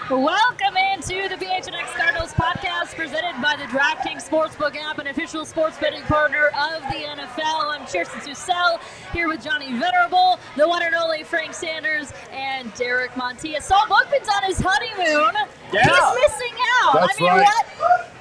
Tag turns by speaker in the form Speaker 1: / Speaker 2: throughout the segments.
Speaker 1: Welcome into the PHNX Cardinals podcast presented by the DraftKings Sportsbook app, an official sports betting partner of the NFL. I'm Chierstin Susel here with Johnny Venerable, the one and only Frank Sanders, and Derek Montilla. Saul Bookman's on his honeymoon.
Speaker 2: Yeah.
Speaker 1: He's missing out.
Speaker 3: That's right.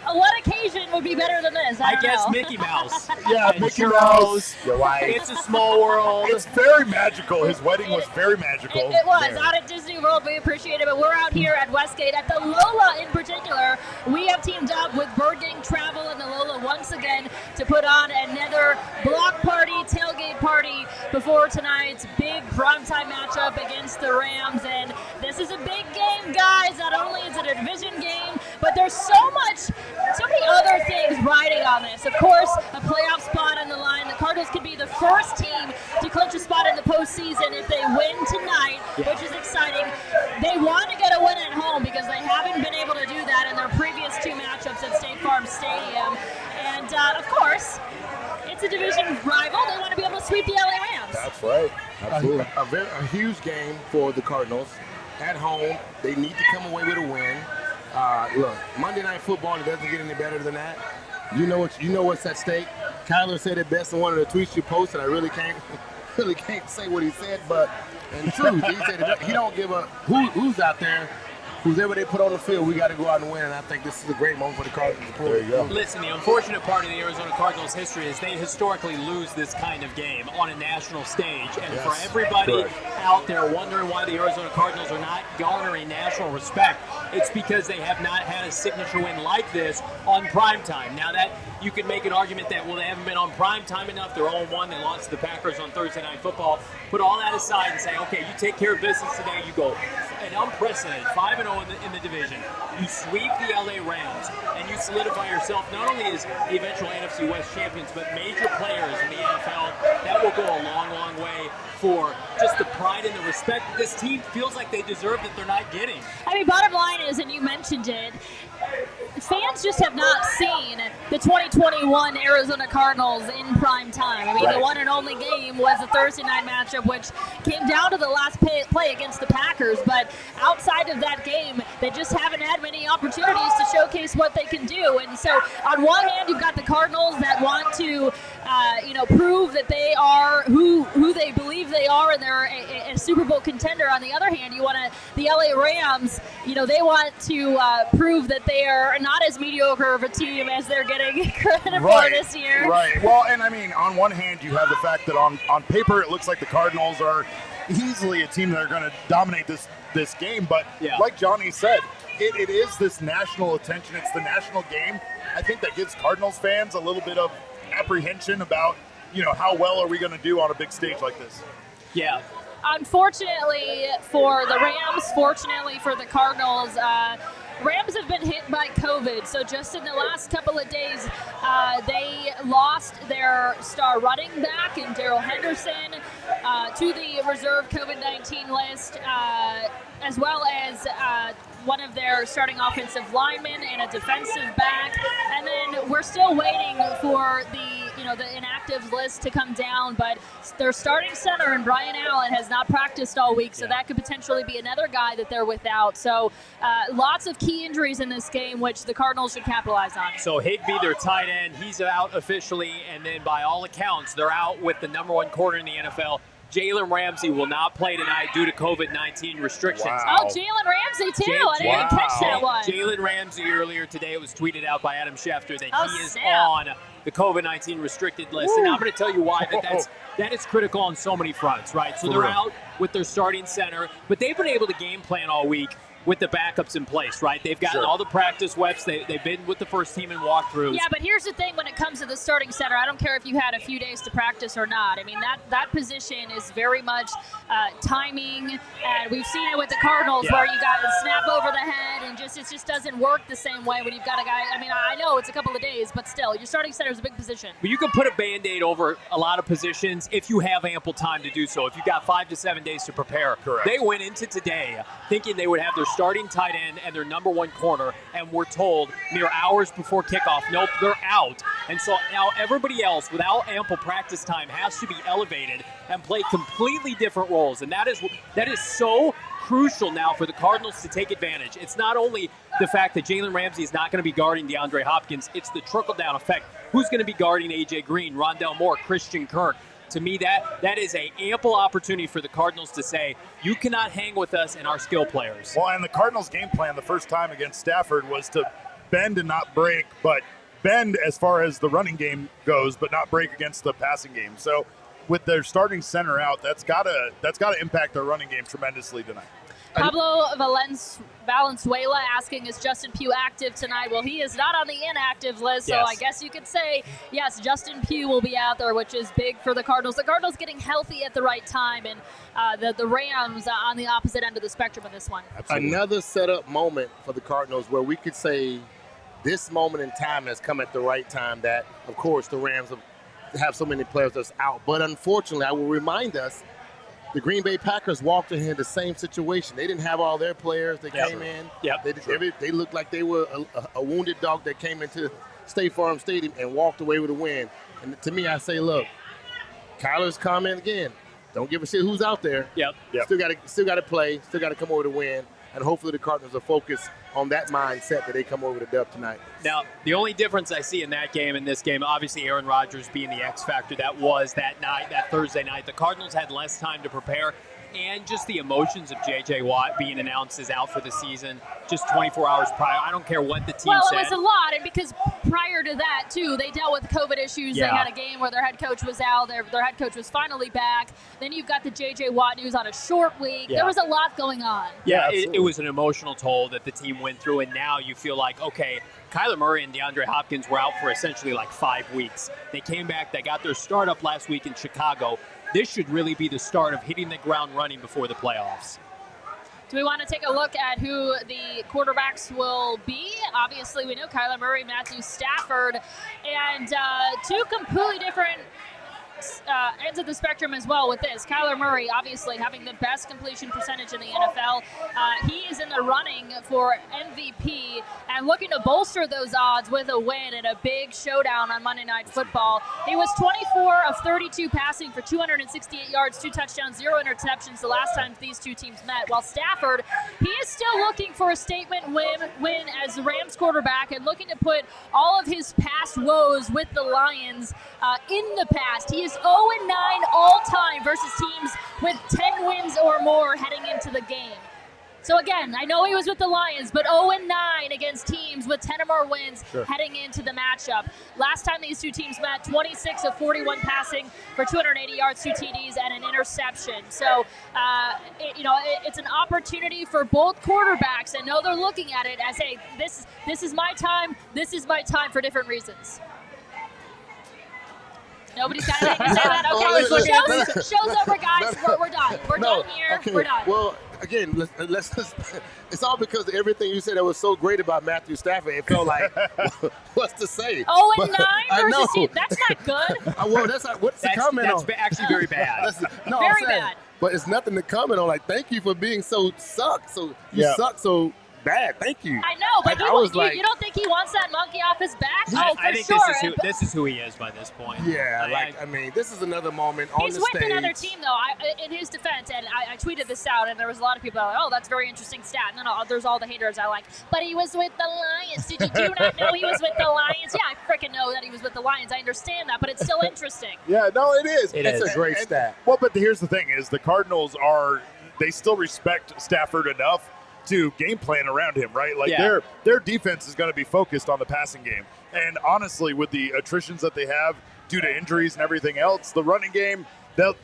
Speaker 1: What occasion would be better than this? I
Speaker 2: guess
Speaker 1: know.
Speaker 2: Mickey Mouse.
Speaker 3: Yeah,
Speaker 2: And
Speaker 3: Mickey
Speaker 2: churros.
Speaker 3: Mouse. You're right.
Speaker 2: It's a small world.
Speaker 3: It's very magical. His wedding was very magical.
Speaker 1: It was.
Speaker 3: there.
Speaker 1: Out at Disney World, we appreciate it, but we're out here at Westgate. At the Lola in particular, we have teamed up with Bird Gang Travel and the Lola once again to put on another block party, tailgate party before tonight's big primetime matchup against the Rams. And this is a big game, guys. Not only is it a division game, but there's so many other things riding on this. Of course, a playoff spot on the line. The Cardinals could be the first team to clinch a spot in the postseason if they win tonight, which is exciting. They want to get a win at home because they haven't been able to do that in their previous two matchups at State Farm Stadium. And, of course, it's a division rival. They want to be able to sweep the LA Rams.
Speaker 3: That's right. Absolutely.
Speaker 4: A huge game for the Cardinals. At home, they need to come away with a win. Look, Monday Night Football, it doesn't get any better than that. You know what's at stake. Kyler said it best in one of the tweets you posted. I really can't say what he said, but in truth, he said he don't give a who's out there. Whoever they put on the field, we got to go out and win, and I think this is a great moment for the Cardinals to pull.
Speaker 3: There you go.
Speaker 2: Listen, the unfortunate part of the Arizona Cardinals' history is they historically lose this kind of game on a national stage. And
Speaker 3: Yes,
Speaker 2: for everybody
Speaker 3: correct.
Speaker 2: out there wondering why the Arizona Cardinals are not garnering national respect, it's because they have not had a signature win like this on primetime. Now that you could make an argument that, well, they haven't been on primetime enough. They're 0-1. They lost to the Packers on Thursday Night Football. Put all that aside and say, okay, you take care of business today. You go an unprecedented 5-0 in the division. You sweep the LA Rams, and you solidify yourself not only as the eventual NFC West champions, but major players in the NFL. That will go a long, long way for just the pride and the respect that this team feels like they deserve that they're not getting.
Speaker 1: I mean, bottom line is, and you mentioned it, fans just have not seen the 2021 Arizona Cardinals in prime time. I mean, the one and only game was a Thursday night matchup, which came down to the last play against the Packers. But outside of that game, they just haven't had many opportunities to showcase what they can do. And so, on one hand, you've got the Cardinals that want to, prove that they are who they believe they are, and they're a Super Bowl contender. On the other hand, the LA Rams, they want to prove that they are not as mediocre of a team as they're getting credit for this year.
Speaker 3: Right. Well, and I mean, on one hand, you have the fact that on paper it looks like the Cardinals are easily a team that are going to dominate this game. But like Johnny said, it is this national attention. It's the national game. I think that gives Cardinals fans a little bit of apprehension about, how well are we going to do on a big stage like this.
Speaker 2: Yeah.
Speaker 1: Unfortunately for the Rams, fortunately for the Cardinals, Rams have been hit by COVID. So just in the last couple of days, they lost their star running back in Darrell Henderson to the reserve COVID-19 list, as well as one of their starting offensive linemen and a defensive back. And then we're still waiting for the inactives list to come down, but their starting center and Brian Allen has not practiced all week, so that could potentially be another guy that they're without. So lots of key injuries in this game, which the Cardinals should capitalize on.
Speaker 2: So Higbee, their tight end, he's out officially, and then by all accounts, they're out with the number one corner in the NFL. Jalen Ramsey will not play tonight due to COVID-19 restrictions.
Speaker 3: Wow.
Speaker 1: Oh, Jalen Ramsey, too. I didn't even catch that one.
Speaker 2: Jalen Ramsey earlier today, it was tweeted out by Adam Schefter that he is
Speaker 1: snap.
Speaker 2: on the COVID-19 restricted list. And I'm going to tell you why that is critical on so many fronts, right? So they're out with their starting center, but they've been able to game plan all week with the backups in place, right? They've gotten all the practice reps. They've been with the first team in walkthroughs.
Speaker 1: Yeah, but here's the thing when it comes to the starting center. I don't care if you had a few days to practice or not. I mean, that position is very much timing, and we've seen it with the Cardinals where you got a snap over the head, and it just doesn't work the same way when you've got a guy. I mean, I know it's a couple of days, but still, your starting center is a big position.
Speaker 2: But you can put a Band-Aid over a lot of positions if you have ample time to do so. If you've got 5 to 7 days to prepare.
Speaker 3: Correct.
Speaker 2: They went into today thinking they would have their starting tight end and their number one corner, and we're told mere hours before kickoff, nope, they're out. And so now everybody else without ample practice time has to be elevated and play completely different roles. And that is so crucial now for the Cardinals to take advantage. It's not only the fact that Jalen Ramsey is not going to be guarding DeAndre Hopkins, it's the trickle-down effect. Who's going to be guarding A.J. Green, Rondell Moore, Christian Kirk? To me, that is an ample opportunity for the Cardinals to say, you cannot hang with us and our skill players.
Speaker 3: Well, and the Cardinals' game plan the first time against Stafford was to bend and not break, but bend as far as the running game goes, but not break against the passing game. So with their starting center out, that's gotta impact their running game tremendously tonight.
Speaker 1: Pablo Valenzuela asking, is Justin Pugh active tonight? Well, he is not on the inactive list, so
Speaker 2: yes.
Speaker 1: I guess you could say, yes, Justin Pugh will be out there, which is big for the Cardinals. The Cardinals getting healthy at the right time, and the Rams on the opposite end of the spectrum of this one.
Speaker 3: Absolutely.
Speaker 4: Another setup moment for the Cardinals where we could say this moment in time has come at the right time that, of course, the Rams have so many players that's out. But unfortunately, I will remind us, the Green Bay Packers walked in here the same situation. They didn't have all their players. They came in. They looked like they were a wounded dog that came into State Farm Stadium and walked away with a win. And to me, I say, look, Kyler's comment again. Don't give a shit who's out there. Still got to play. Still got to come over to win. And hopefully the Cardinals are focused on that mindset that they come over the dub tonight.
Speaker 2: Now, the only difference I see in that game and this game, obviously Aaron Rodgers being the X factor that was that night, that Thursday night. The Cardinals had less time to prepare, and just the emotions of J.J. Watt being announced as out for the season just 24 hours prior. I don't care what the team said.
Speaker 1: Well, it was a lot, and because prior to that, too, they dealt with COVID issues.
Speaker 2: Yeah.
Speaker 1: They had a game where their head coach was out. Their head coach was finally back. Then you've got the J.J. Watt news on a short week.
Speaker 2: Yeah.
Speaker 1: There was a lot going on.
Speaker 2: Yeah, it was an emotional toll that the team went through, and now you feel like, okay, Kyler Murray and DeAndre Hopkins were out for essentially like 5 weeks. They came back. They got their start up last week in Chicago. This should really be the start of hitting the ground running before the playoffs.
Speaker 1: Do we want to take a look at who the quarterbacks will be? Obviously, we know Kyler Murray, Matthew Stafford, and two completely different ends of the spectrum as well with this. Kyler Murray, obviously, having the best completion percentage in the NFL. He is in the running for MVP and looking to bolster those odds with a win in a big showdown on Monday Night Football. He was 24 of 32 passing for 268 yards, 2 touchdowns, 0 interceptions the last time these two teams met. While Stafford, he is still looking for a statement win as the Rams quarterback and looking to put all of his past woes with the Lions in the past. He is 0-9 all-time versus teams with 10 wins or more heading into the game. So again, I know he was with the Lions, but 0-9 against teams with 10 or more wins heading into the matchup. Last time these two teams met, 26 of 41 passing for 280 yards, 2 TDs, and an interception. So, it's an opportunity for both quarterbacks. I know they're looking at it as, hey, this is my time. This is my time for different reasons. Nobody's got anything to say that? Okay, show's over, guys. We're done. We're done here.
Speaker 4: Okay.
Speaker 1: We're done.
Speaker 4: Well, again, let's it's all because of everything you said that was so great about Matthew Stafford. It felt like, what's to say?
Speaker 1: 0-9 versus team. That's not good.
Speaker 4: Well, that's not, what's the comment on?
Speaker 2: That's actually very bad.
Speaker 1: Very bad.
Speaker 4: But it's nothing to comment on. Like, thank you for being so suck. So you suck so bad. Thank you.
Speaker 1: I know, but you don't think he wants that monkey off his back?
Speaker 2: I think
Speaker 1: sure.
Speaker 2: this is who he is by this point.
Speaker 4: Yeah, this is another moment on the stage.
Speaker 1: He's with another team, though. In his defense, and I tweeted this out, and there was a lot of people that were like, oh, that's a very interesting stat. And then there's all the haters I like, but he was with the Lions. Do you not know he was with the Lions? Yeah, I freaking know that he was with the Lions. I understand that, but it's still interesting.
Speaker 3: Yeah, no, it is.
Speaker 4: It's a great stat.
Speaker 3: Well, but here's the thing is the Cardinals they still respect Stafford enough to game plan around him, right? Like their defense is going to be focused on the passing game. And honestly, with the attritions that they have due to injuries and everything else, the running game, they'll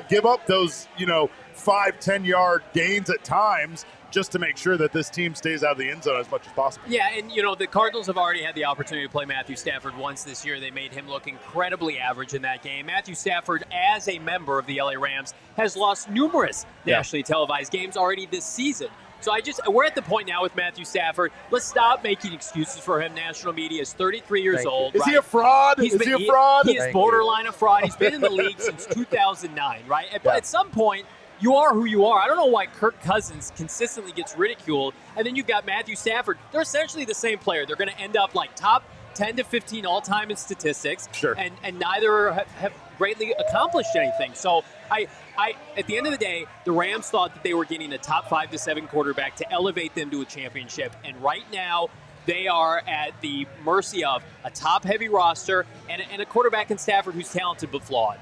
Speaker 3: give up those, 5-10 yard gains at times just to make sure that this team stays out of the end zone as much as possible.
Speaker 2: Yeah, and the Cardinals have already had the opportunity to play Matthew Stafford once this year. They made him look incredibly average in that game. Matthew Stafford, as a member of the LA Rams, has lost numerous nationally televised games already this season. So we're at the point now with Matthew Stafford. Let's stop making excuses for him. National media is 33 years old.
Speaker 3: Is he a fraud? Is he a fraud?
Speaker 2: He is borderline a fraud. He's been in the league since 2009, right? But at some point, you are who you are. I don't know why Kirk Cousins consistently gets ridiculed. And then you've got Matthew Stafford. They're essentially the same player. They're going to end up like top 10 to 15 all-time in statistics.
Speaker 3: Sure.
Speaker 2: And neither have greatly accomplished anything. So At the end of the day, the Rams thought that they were getting a top 5 to 7 quarterback to elevate them to a championship. And right now, they are at the mercy of a top-heavy roster and a quarterback in Stafford who's talented but flawed.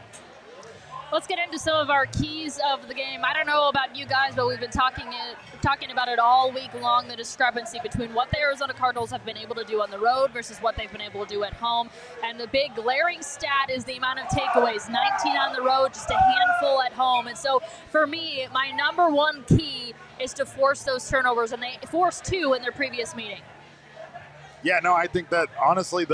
Speaker 1: Let's get into some of our keys of the game. I don't know about you guys, but we've been talking about it all week long, the discrepancy between what the Arizona Cardinals have been able to do on the road versus what they've been able to do at home. And the big glaring stat is the amount of takeaways, 19 on the road, just a handful at home. And so for me, my number one key is to force those turnovers, and they forced 2 in their previous meeting.
Speaker 3: Yeah, no, I think that honestly,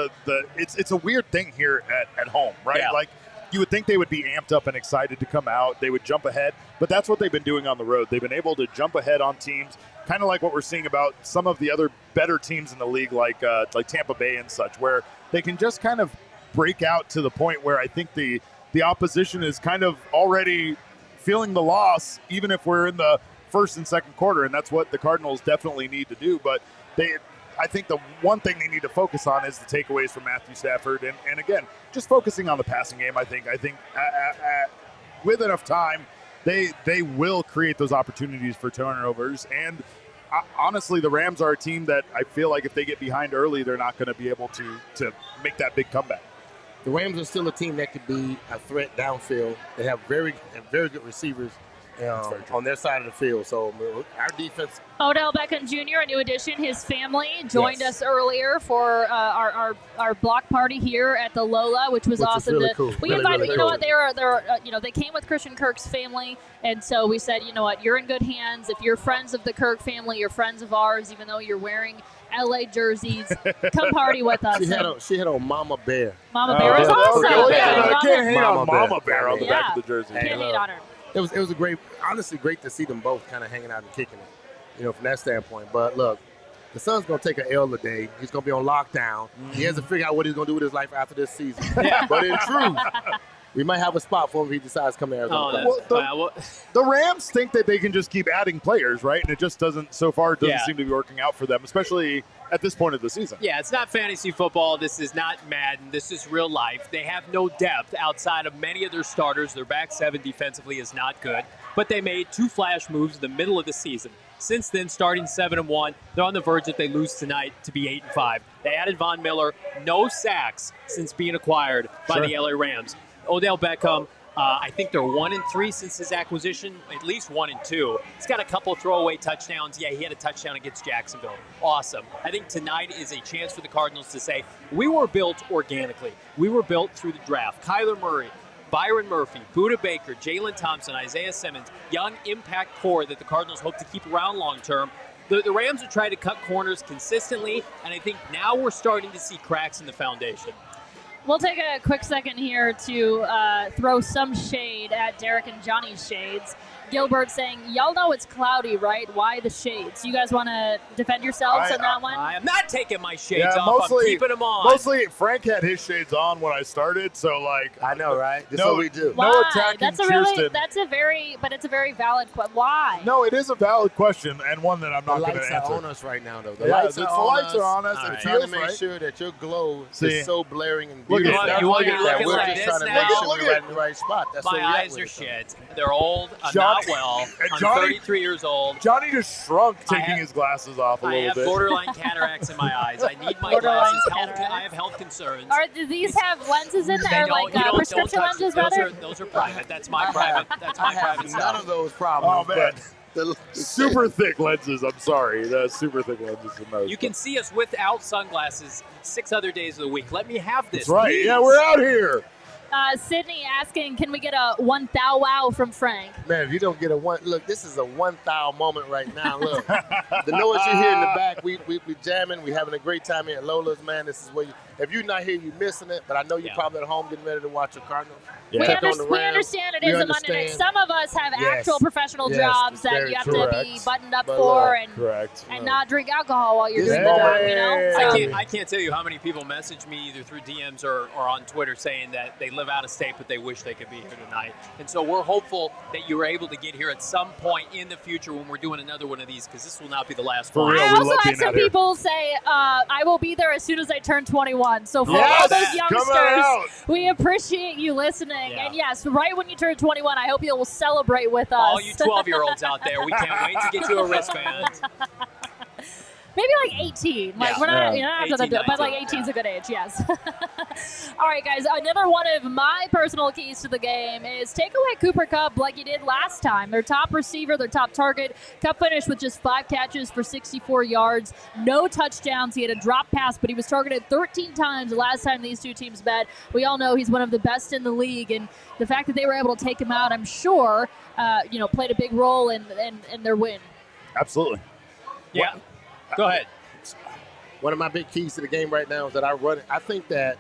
Speaker 3: it's a weird thing here at home, right?
Speaker 2: Yeah.
Speaker 3: Like, you would think they would be amped up and excited to come out. They would jump ahead, but that's what they've been doing on the road. They've been able to jump ahead on teams, kind of like what we're seeing about some of the other better teams in the league, like Tampa Bay and such, where they can just kind of break out to the point where I think the opposition is kind of already feeling the loss, even if we're in the first and second quarter, and that's what the Cardinals definitely need to do. But I think the one thing they need to focus on is the takeaways from Matthew Stafford, and again, just focusing on the passing game. I think with enough time, they will create those opportunities for turnovers. And honestly, the Rams are a team that I feel like if they get behind early, they're not going to be able to make that big comeback.
Speaker 4: The Rams are still a team that could be a threat downfield. They have very good receivers on their side of the field. So our defense.
Speaker 1: Odell Beckham Jr., a new addition, his family joined us earlier for our block party here at the Lola, which was awesome.
Speaker 4: Really cool.
Speaker 1: We invited, you know what, they came with Christian Kirk's family, and so we said, you know what, you're in good hands. If you're friends of the Kirk family, you're friends of ours, even though you're wearing LA jerseys, come party with us.
Speaker 4: She had on Mama Bear.
Speaker 1: Mama Bear was awesome.
Speaker 3: I can't hate on Mama Bear on the back of the jersey.
Speaker 1: Can't hate on her.
Speaker 4: It was honestly great to see them both kind of hanging out and kicking it, from that standpoint. But look, the son's going to take an L today. He's going to be on lockdown. He has to figure out what he's going to do with his life after this season. But in truth, we might have a spot for him if he decides to come to Arizona.
Speaker 3: The Rams think that they can just keep adding players, right? And it just doesn't seem to be working out for them, especially at this point of the season.
Speaker 2: Yeah, it's not fantasy football. This is not Madden. This is real life. They have no depth outside of many of their starters. Their back 7 defensively is not good. But they made 2 flash moves in the middle of the season. Since then, starting 7-1, they're on the verge that they lose tonight to be 8-5. They added Von Miller, no sacks since being acquired by the LA Rams. Odell Beckham, I think they're 1-3 since his acquisition, at least 1-2. He's got a couple throwaway touchdowns. Yeah, he had a touchdown against Jacksonville. Awesome. I think tonight is a chance for the Cardinals to say, we were built organically. We were built through the draft. Kyler Murray, Byron Murphy, Budda Baker, Jalen Thompson, Isaiah Simmons, young impact core that the Cardinals hope to keep around long term. The Rams are trying to cut corners consistently, and I think now we're starting to see cracks in the foundation.
Speaker 1: We'll take a quick second here to throw some shade at Derek and Johnny's shades. Gilbert saying, y'all know it's cloudy, right? Why the shades? You guys want to defend yourselves on that one?
Speaker 2: I am not taking my shades off. I'm keeping them on.
Speaker 3: Mostly, Frank had his shades on when I started, so
Speaker 4: I know, right? That's what we do.
Speaker 1: Why?
Speaker 3: No attacking Chierstin.
Speaker 1: It's a very valid question. Why?
Speaker 3: No, it is a valid question, and one that I'm not going to answer.
Speaker 4: The lights are on us right now, though. The
Speaker 3: lights are on us.
Speaker 4: We're trying to make sure that your glow is so blaring and beautiful.
Speaker 2: You want me looking
Speaker 4: we're
Speaker 2: like
Speaker 4: just
Speaker 2: this
Speaker 4: trying to
Speaker 2: now?
Speaker 4: make sure we're right in the right spot. That's
Speaker 2: My eyes are shit. They're old. I'm not well. I'm 33 years old.
Speaker 3: Johnny just shrunk taking his glasses off a little bit.
Speaker 2: I have borderline cataracts in my eyes. I need my glasses. I have health concerns.
Speaker 1: Do these have lenses in there, like prescription lenses, rather?
Speaker 2: Those are private. That's my private. That's my private stuff.
Speaker 4: None of those problems.
Speaker 3: Oh man. The super thick lenses. I'm sorry. The super thick lenses.
Speaker 2: You can see us without sunglasses 6 other days of the week. Let me have this.
Speaker 3: That's right.
Speaker 2: Please.
Speaker 3: Yeah, we're out here.
Speaker 1: Sydney asking, can we get a 1 thou wow from Frank?
Speaker 4: Man, if you don't get a one, look, this is a 1 thou moment right now. Look, the noise you hear in the back, we jamming, we having a great time here at Lola's, man. This is where if you're not here, you're missing it. But I know you're probably at home getting ready to watch your Cardinals.
Speaker 1: Yeah. We understand it is a Monday night. Some of us have actual professional jobs that you have to be buttoned up for and not drink alcohol while you're doing the job,
Speaker 2: So. I can't tell you how many people message me either through DMs or on Twitter saying that they live out of state, but they wish they could be here tonight. And so we're hopeful that you were able to get here at some point in the future when we're doing another one of these, because this will not be the last one.
Speaker 1: I also had some people say, I will be there as soon as I turn 21. So for all those youngsters, we appreciate you listening. Yeah. And yes, right when you turn 21, I hope you will celebrate with us.
Speaker 2: All you 12-year-olds out there, we can't wait to get you a wristband.
Speaker 1: Maybe like 18. Like we're not, after 18, but like 18 is a good age. Yes. All right, guys. Another one of my personal keys to the game is take away Cooper Kupp like you did last time. Their top receiver, their top target. Kupp finished with just 5 catches for 64 yards, no touchdowns. He had a drop pass, but he was targeted 13 times the last time these two teams met. We all know he's one of the best in the league, and the fact that they were able to take him out, I'm sure, played a big role in their win.
Speaker 3: Absolutely.
Speaker 2: Yeah. Go ahead.
Speaker 4: One of my big keys to the game right now is that I think that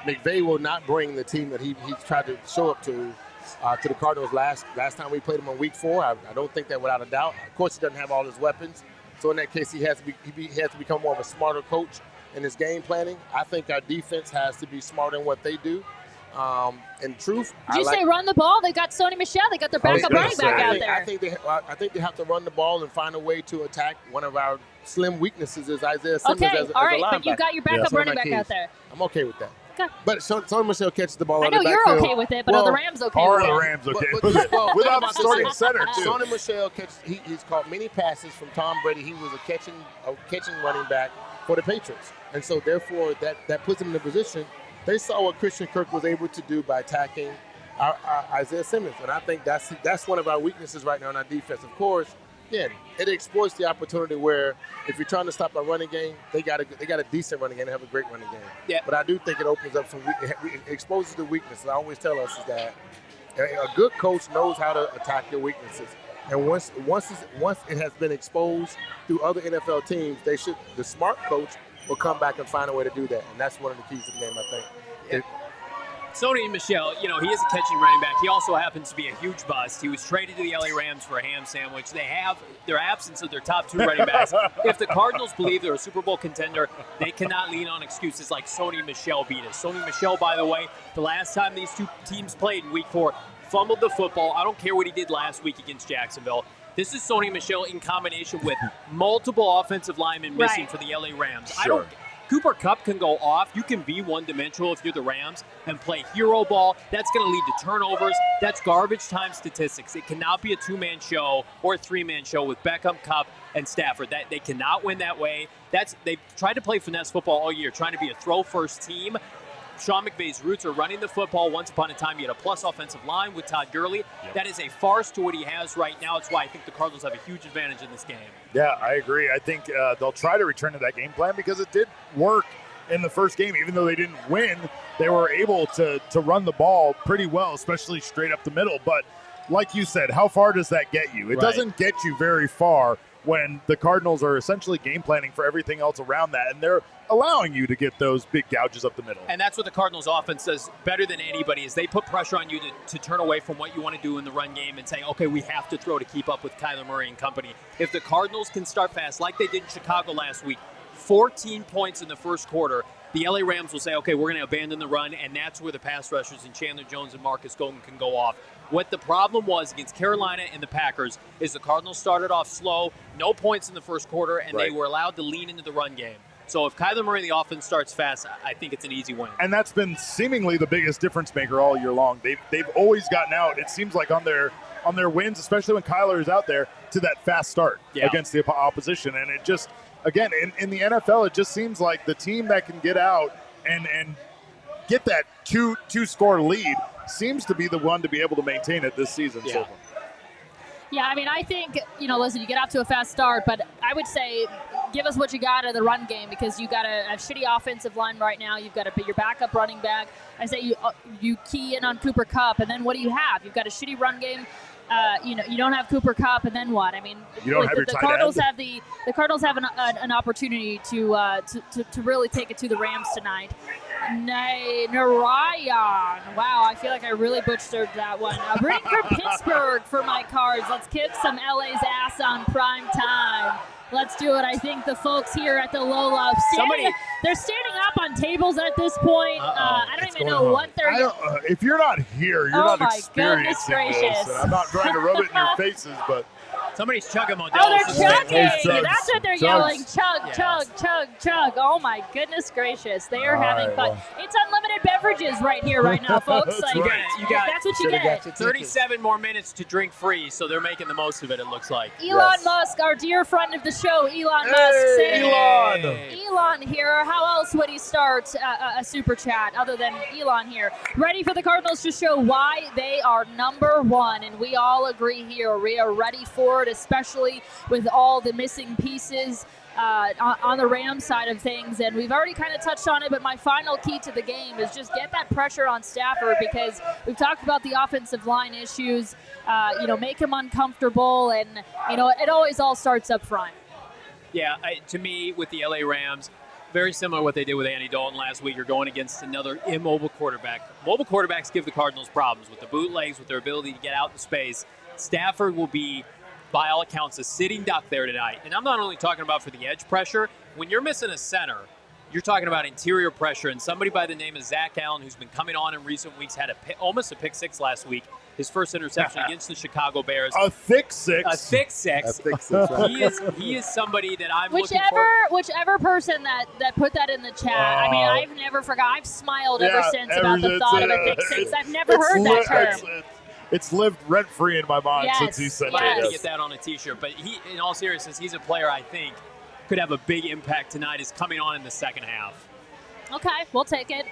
Speaker 4: McVay will not bring the team that he tried to show up to the Cardinals last time we played him on week 4. I don't think that without a doubt. Of course, he doesn't have all his weapons. So in that case, he has to become more of a smarter coach in his game planning. I think our defense has to be smarter in what they do. In truth,
Speaker 1: did you say run the ball? They got Sony Michel. They got their backup running back out there.
Speaker 4: I think they have to run the ball and find a way to attack. One of our slim weaknesses is Isaiah Simmons as a linebacker.
Speaker 1: But you got your backup running back out there.
Speaker 4: I'm okay with that. Okay. But Sony Michel catches the ball.
Speaker 1: I know you're okay with it, but are the Rams okay with it?
Speaker 3: Are the Rams okay with it? Without the starting center, too.
Speaker 4: Sony Michel he's caught many passes from Tom Brady. He was a catching running back for the Patriots, and so therefore that puts him in a position. They saw what Christian Kirk was able to do by attacking our Isaiah Simmons, and I think that's one of our weaknesses right now in our defense. Of course, again, it exploits the opportunity where if you're trying to stop our running game, they got a decent running game. They have a great running game.
Speaker 2: Yeah.
Speaker 4: But I do think it opens up it exposes the weakness. I always tell us is that a good coach knows how to attack your weaknesses, and once it has been exposed through other NFL teams, the smart coach will come back and find a way to do that, and that's one of the keys to the game, I think.
Speaker 2: Yeah. Sony Michel, he is a catching running back. He also happens to be a huge bust. He was traded to the LA Rams for a ham sandwich. They have their absence of their top 2 running backs. If the Cardinals believe they're a Super Bowl contender, they cannot lean on excuses like Sony Michel beat us. Sony Michel, by the way, the last time these two teams played in Week 4, fumbled the football. I don't care what he did last week against Jacksonville. This is Sony Michel in combination with multiple offensive linemen missing for the LA Rams.
Speaker 3: Sure.
Speaker 2: Cooper Kupp can go off. You can be one-dimensional if you're the Rams and play hero ball. That's going to lead to turnovers. That's garbage time statistics. It cannot be a 2-man show or a 3-man show with Beckham, Kupp, and Stafford. They cannot win that way. They've tried to play finesse football all year, trying to be a throw-first team. Sean McVay's roots are running the football. Once upon a time, he had a plus offensive line with Todd Gurley. Yep. That is a farce to what he has right now. It's why I think the Cardinals have a huge advantage in this game.
Speaker 3: Yeah, I agree. I think they'll try to return to that game plan because it did work in the first game. Even though they didn't win, they were able to run the ball pretty well, especially straight up the middle. But like you said, how far does that get you? It doesn't get you very far when the Cardinals are essentially game planning for everything else around that, and they're allowing you to get those big gouges up the middle.
Speaker 2: And that's what the Cardinals offense does better than anybody is they put pressure on you to turn away from what you want to do in the run game and say, okay, we have to throw to keep up with Kyler Murray and company. If the Cardinals can start fast like they did in Chicago last week, 14 points in the first quarter, the LA Rams will say, okay, we're going to abandon the run, and that's where the pass rushers and Chandler Jones and Marcus Golden can go off. What the problem was against Carolina and the Packers is the Cardinals started off slow, no points in the first quarter, and they were allowed to lean into the run game. So if Kyler Murray and the offense starts fast, I think it's an easy win.
Speaker 3: And that's been seemingly the biggest difference maker all year long. They've always gotten out, it seems like, on their wins, especially when Kyler is out there, to that fast start against the opposition. And it just, again, in the NFL, it just seems like the team that can get out and get that two-score lead seems to be the one to be able to maintain it this season so far.
Speaker 1: Yeah, I mean, I think, listen, you get off to a fast start, but I would say give us what you got in the run game because you got a shitty offensive line right now. You've got your backup running back. I say you key in on Cooper Kupp, and then what do you have? You've got a shitty run game. You don't have Cooper Kupp, and then what? I mean,
Speaker 3: you don't have your
Speaker 1: the Cardinals have the Cardinals have an opportunity to really take it to the Rams tonight. Narayan. Wow, I feel like I really butchered that one. Rooting for Pittsburgh for my Cards. Let's kick some LA's ass on prime time. Let's do it. I think the folks here at the Lola, they're standing up on tables at this point. I don't even know what they're doing.
Speaker 3: If you're not here, you're not experiencing this. I'm not trying to rub it in your faces, but
Speaker 2: somebody's chugging Modelo.
Speaker 1: Oh, they're chugging. That's what they're yelling. Chug, chug, chug, chug. Oh, my goodness gracious. They are having fun. Well. It's unlimited beverages right here, right now, folks.
Speaker 3: That's
Speaker 1: that's what you get.
Speaker 2: 37 more minutes to drink free, so they're making the most of it, it looks like.
Speaker 1: Elon Musk, our dear friend of the show, Elon Musk. Elon here. How else would he start a super chat other than Elon here? Ready for the Cardinals to show why they are number one, and we all agree here. We are ready for it, especially with all the missing pieces on the Rams side of things. And we've already kind of touched on it, but my final key to the game is just get that pressure on Stafford, because we've talked about the offensive line issues, make him uncomfortable, and, it always all starts up front.
Speaker 2: Yeah, to me, with the LA Rams, very similar to what they did with Andy Dalton last week. You're going against another immobile quarterback. Mobile quarterbacks give the Cardinals problems with the bootlegs, with their ability to get out in space. Stafford will be, by all accounts, a sitting duck there tonight. And I'm not only talking about for the edge pressure. When you're missing a center, you're talking about interior pressure. And somebody by the name of Zach Allen, who's been coming on in recent weeks, had almost a pick six last week. His first interception against the Chicago Bears.
Speaker 3: A thick six.
Speaker 2: A thick six. Right. He is somebody that I'm looking for.
Speaker 1: Whichever person that put that in the chat, I've never forgot. I've smiled ever since about the thought of a thick six. I've never heard that term.
Speaker 3: It's lived rent-free in my mind since he said
Speaker 2: I had to get that on a T-shirt. But he, in all seriousness, he's a player I think could have a big impact tonight. Is coming on in the second half.
Speaker 1: Okay, we'll take it.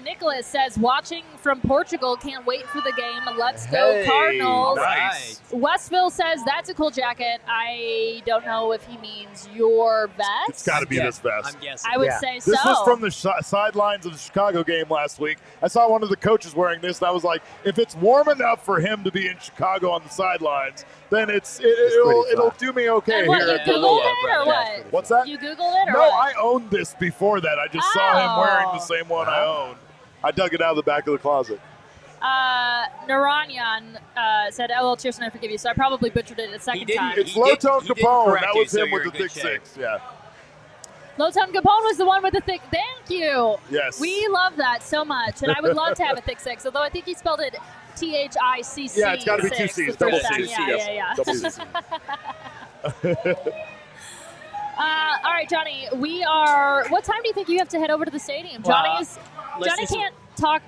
Speaker 1: Nicholas says, watching from Portugal, can't wait for the game. Let's go Cardinals.
Speaker 3: Nice.
Speaker 1: Westville says, that's a cool jacket. I don't know if he means your vest.
Speaker 3: It's got to be this vest.
Speaker 2: I'm guessing.
Speaker 1: I would say so.
Speaker 3: This was from the sidelines of the Chicago game last week. I saw one of the coaches wearing this, and I was like, if it's warm enough for him to be in Chicago on the sidelines, then it'll do me okay
Speaker 1: what,
Speaker 3: here.
Speaker 1: You Googled it or what?
Speaker 3: What's that?
Speaker 1: You Googled it or
Speaker 3: No,
Speaker 1: what?
Speaker 3: I owned this before that. I just saw him wearing the same one I own. I dug it out of the back of the closet.
Speaker 1: Naranyan said, "LL Chierstin, I forgive you." So I probably butchered it a second time.
Speaker 3: It's Low-Tone Capone. That was him with the thick six. Yeah.
Speaker 1: Low-Tone Capone was the one with the thick. Thank you.
Speaker 3: Yes.
Speaker 1: We love that so much, and I would love to have a thick six. Although I think he spelled it THICC.
Speaker 3: Yeah, it's got to be two C's. Double C.
Speaker 1: Yeah.
Speaker 3: Double C.
Speaker 1: All right, Johnny. What time do you think you have to head over to the stadium? Johnny can't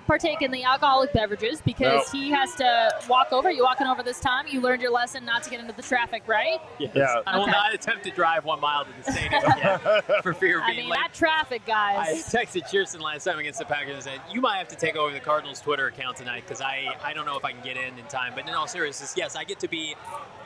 Speaker 1: partake in the alcoholic beverages because he has to walk over. You walking over this time? You learned your lesson not to get into the traffic, right?
Speaker 2: Yes. Yeah. I will not attempt to drive 1 mile to the stadium again for fear of being late.
Speaker 1: That traffic, guys.
Speaker 2: I texted Chierstin last time against the Packers and said, you might have to take over the Cardinals Twitter account tonight because I don't know if I can get in time. But in all seriousness, yes, I get to be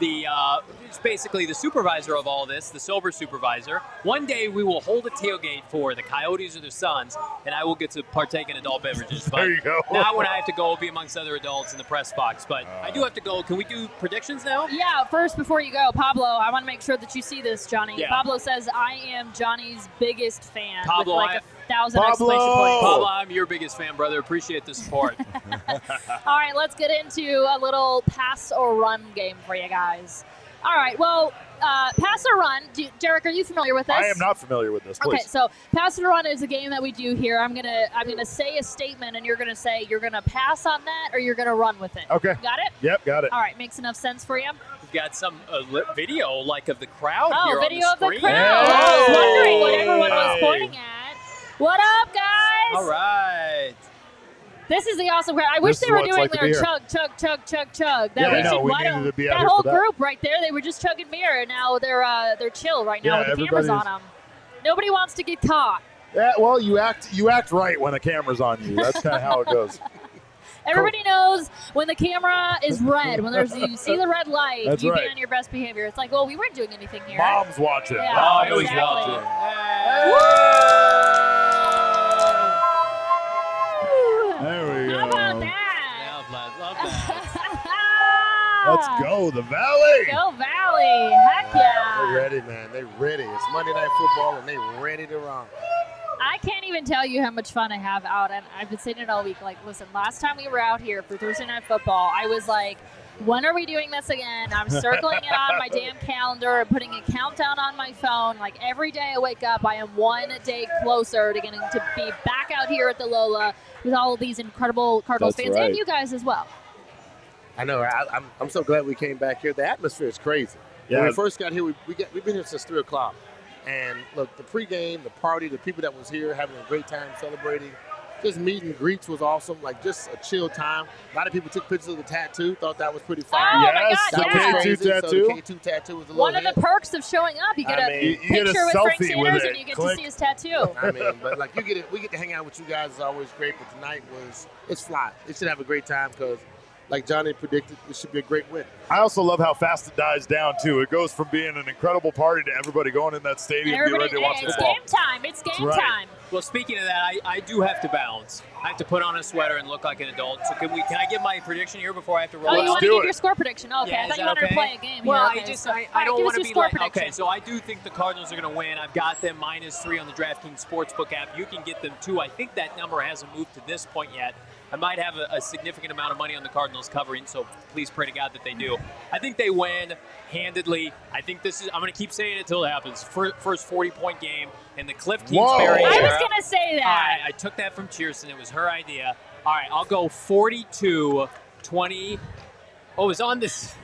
Speaker 2: it's basically the supervisor of all this, the sober supervisor. One day we will hold a tailgate for the Coyotes or the Suns, and I will get to partake in adult beverages. But
Speaker 3: there you go.
Speaker 2: Now when I have to go, I'll be amongst other adults in the press box. But I do have to go. Can we do predictions now?
Speaker 1: Yeah, first, before you go, Pablo, I want to make sure that you see this, Johnny. Yeah. Pablo says, I am Johnny's biggest fan.
Speaker 2: Pablo,
Speaker 1: with 1,000 exclamation points.
Speaker 2: Pablo, I'm your biggest fan, brother. Appreciate the support.
Speaker 1: All right, let's get into a little pass or run game for you guys. All right, well, pass or run. Derek, are you familiar with this?
Speaker 3: I am not familiar with this. Please.
Speaker 1: Okay, so pass or run is a game that we do here. I'm gonna say a statement, and you're gonna say you're gonna pass on that or you're gonna run with it.
Speaker 3: Okay.
Speaker 1: Got it?
Speaker 3: Yep, got it.
Speaker 1: All right, makes enough sense for you.
Speaker 2: We've got some video of the crowd here
Speaker 1: video
Speaker 2: on the
Speaker 1: of the
Speaker 2: screen.
Speaker 1: crowd.
Speaker 3: Hey.
Speaker 1: I was wondering what everyone was pointing at. What up, guys?
Speaker 2: All right.
Speaker 1: This is the awesome crowd. I wish they were doing their chug, chug, chug, chug, chug.
Speaker 3: We needed to be out
Speaker 1: that
Speaker 3: here
Speaker 1: whole
Speaker 3: for that.
Speaker 1: group right there, they were just chugging beer, and now they're chill right now with the cameras on them. Nobody wants to get caught.
Speaker 3: Yeah, well, you act right when the camera's on you. That's kind of how it goes.
Speaker 1: Everybody knows when the camera is red, when you see the red light, be on your best behavior. It's like, well, we weren't doing anything here.
Speaker 3: Mom's watching.
Speaker 1: Yeah,
Speaker 3: Mom's
Speaker 2: always
Speaker 1: exactly.
Speaker 2: watching.
Speaker 3: There we go.
Speaker 1: How about that?
Speaker 2: Love that.
Speaker 3: Let's go, the Valley.
Speaker 1: Go Valley. Heck yeah.
Speaker 4: They're ready, man. They're ready. It's Monday Night Football, and they're ready to run.
Speaker 1: I can't even tell you how much fun I have out, and I've been saying it all week. Like, listen, last time we were out here for Thursday Night Football, I was like, When are we doing this again? I'm circling it on my damn calendar and putting a countdown on my phone. Like every day I wake up, I am one day closer to getting to be back out here at the Lola with all of these incredible Cardinals fans and you guys as well.
Speaker 4: I know. I'm so glad we came back here. The atmosphere is crazy.
Speaker 3: Yeah.
Speaker 4: When we first got here, we've been here since 3 o'clock. And look, the pregame, the party, the people that was here having a great time celebrating. Just meet and greets was awesome, like just a chill time. A lot of people took pictures of the tattoo, thought that was pretty fire.
Speaker 1: Oh, my God,
Speaker 4: that
Speaker 1: yeah.
Speaker 4: was crazy.
Speaker 3: K2 tattoo.
Speaker 4: So the K2 tattoo was a little
Speaker 1: One of the perks of showing up, you get a picture with Frank Sanders and you get to see his tattoo.
Speaker 4: I mean, but like we get to hang out with you guys is always great, but tonight it's fly. It should have a great time because like Johnny predicted, it should be a great win.
Speaker 3: I also love how fast it dies down, too. It goes from being an incredible party to everybody going in that stadium and be ready to watch football.
Speaker 1: It's game time. It's game time.
Speaker 2: Well, speaking of that, I do have to bounce. I have to put on a sweater and look like an adult. So can I give my prediction here before I have to roll?
Speaker 1: Oh, you want to give your score prediction? Okay,
Speaker 2: yeah,
Speaker 1: I thought you wanted to play a game.
Speaker 2: Well,
Speaker 1: here. Okay,
Speaker 2: I don't want to be like,
Speaker 1: prediction.
Speaker 2: okay, so I do think the Cardinals are going to win. I've got them -3 on the DraftKings Sportsbook app. You can get them too. I think that number hasn't moved to this point yet. I might have a significant amount of money on the Cardinals covering, so please pray to God that they do. I think they win handedly. I think I'm going to keep saying it until it happens. First 40-point game in the Cliff Kingsbury era.
Speaker 1: I was going to say that.
Speaker 2: I took that from Chierstin. It was her idea. All right, I'll go 42-20. Oh, it's on this.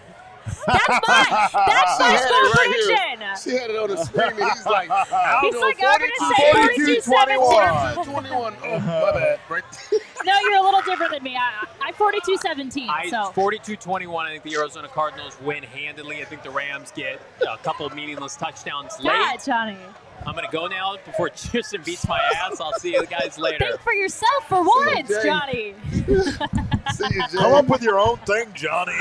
Speaker 1: That's mine. That's my score prediction.
Speaker 4: She had it on the screen, and he's like,
Speaker 1: I'm going to say 42-17.
Speaker 4: 21. Oh, my bad. Right.
Speaker 1: No, you're a little different than me. I'm 42-17.
Speaker 2: 42-21. I think the Arizona Cardinals win handedly. I think the Rams get a couple of meaningless touchdowns late.
Speaker 1: God, Johnny.
Speaker 2: I'm going to go now before Chierstin beats my ass. I'll see you guys later.
Speaker 1: Think for yourself for once, Johnny.
Speaker 4: See you, Jay.
Speaker 3: Come up with your own thing, Johnny.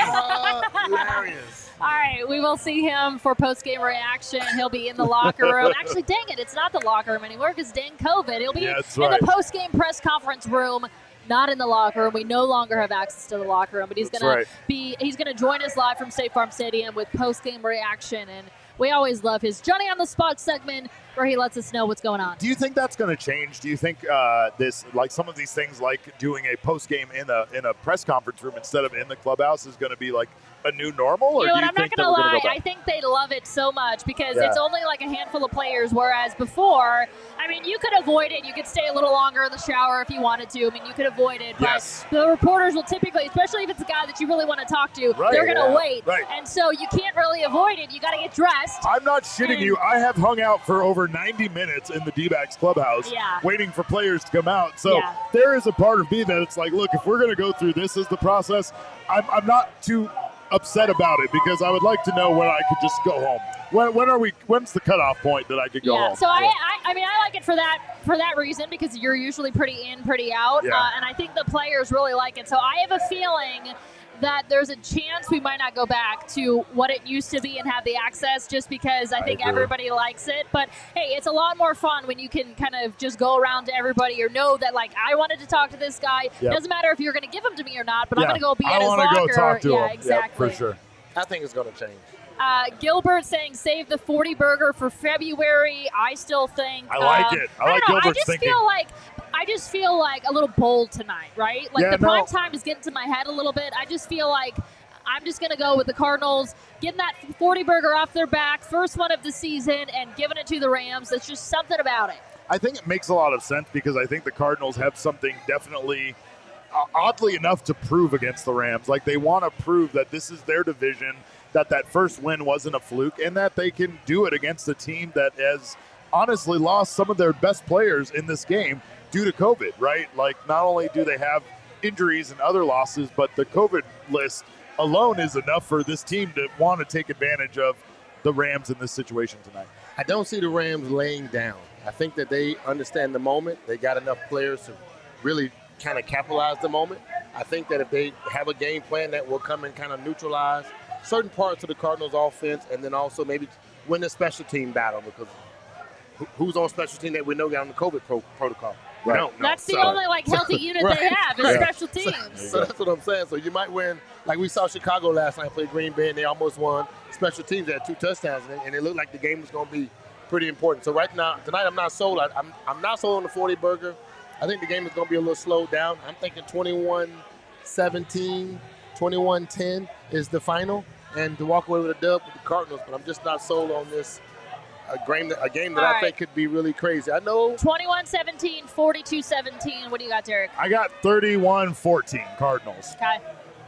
Speaker 4: Hilarious.
Speaker 1: All right, we will see him for post-game reaction. He'll be in the locker room. Actually, dang it, it's not the locker room anymore because dang COVID. He'll be in the post-game press conference room, not in the locker room. We no longer have access to the locker room, but he's going to join us live from State Farm Stadium with post-game reaction, and we always love his Johnny on the Spot segment where he lets us know what's going on.
Speaker 3: Do you think that's going to change? Do you think some of these things, like doing a post game in a press conference room instead of in the clubhouse, is going to be like a new normal? Or
Speaker 1: you know what,
Speaker 3: do you
Speaker 1: I'm not going to lie. I think they love it so much because it's only like a handful of players, whereas before, I mean, you could avoid it. You could stay a little longer in the shower if you wanted to. I mean, you could avoid it. But the reporters will typically, especially if it's a guy that you really want to talk to, they're going to wait.
Speaker 3: Right.
Speaker 1: And so you can't really avoid it. You got to get dressed.
Speaker 3: I'm not shitting you. I have hung out for over 90 minutes in the D-backs clubhouse waiting for players to come out. So there is a part of me that it's like, look, if we're going to go through this as the process, I'm not too upset about it because I would like to know when I could just go home. When's the cutoff point that I could go home?
Speaker 1: So I mean, I like it for that reason because you're usually pretty in, pretty out, and I think the players really like it. So I have a feeling that there's a chance we might not go back to what it used to be and have the access just because I think everybody likes it. But, hey, it's a lot more fun when you can kind of just go around to everybody or know that, like, I wanted to talk to this guy. Yep. Doesn't matter if you're going to give him to me or not, but I'm going to go be at his locker.
Speaker 3: I want to go talk to him.
Speaker 1: Yeah, exactly.
Speaker 3: Yep, for sure.
Speaker 4: I think it's going to change.
Speaker 1: Gilbert saying save the 40 burger for February. I still think.
Speaker 3: I like it. I like Gilbert's thinking.
Speaker 1: I just feel like a little bold tonight, right? Like the prime time is getting to my head a little bit. I just feel like I'm just going to go with the Cardinals, getting that 40 burger off their back, first one of the season, and giving it to the Rams. There's just something about it.
Speaker 3: I think it makes a lot of sense because I think the Cardinals have something definitely oddly enough to prove against the Rams. Like they want to prove that this is their division, that first win wasn't a fluke, and that they can do it against a team that has honestly lost some of their best players in this game due to COVID, right? Like not only do they have injuries and other losses, but the COVID list alone is enough for this team to want to take advantage of the Rams in this situation tonight.
Speaker 4: I don't see the Rams laying down. I think that they understand the moment. They got enough players to really kind of capitalize the moment. I think that if they have a game plan that will come and kind of neutralize certain parts of the Cardinals offense and then also maybe win the special team battle because who's on special team that we know got on the COVID protocol?
Speaker 3: Right.
Speaker 4: No.
Speaker 1: That's the only healthy unit they have is special teams.
Speaker 4: So that's what I'm saying. So you might win. Like we saw Chicago last night play Green Bay and they almost won. Special teams had 2 touchdowns and it looked like the game was going to be pretty important. So right now, tonight I'm not sold. I'm not sold on the 40 burger. I think the game is going to be a little slowed down. I'm thinking 21-17. 21-10 is the final, and to walk away with a dub with the Cardinals. But I'm just not sold on this. A game that I think could be really crazy. I know.
Speaker 1: 21-17, 42-17. What do you got, Derek?
Speaker 3: I got 31-14 Cardinals.
Speaker 1: Okay.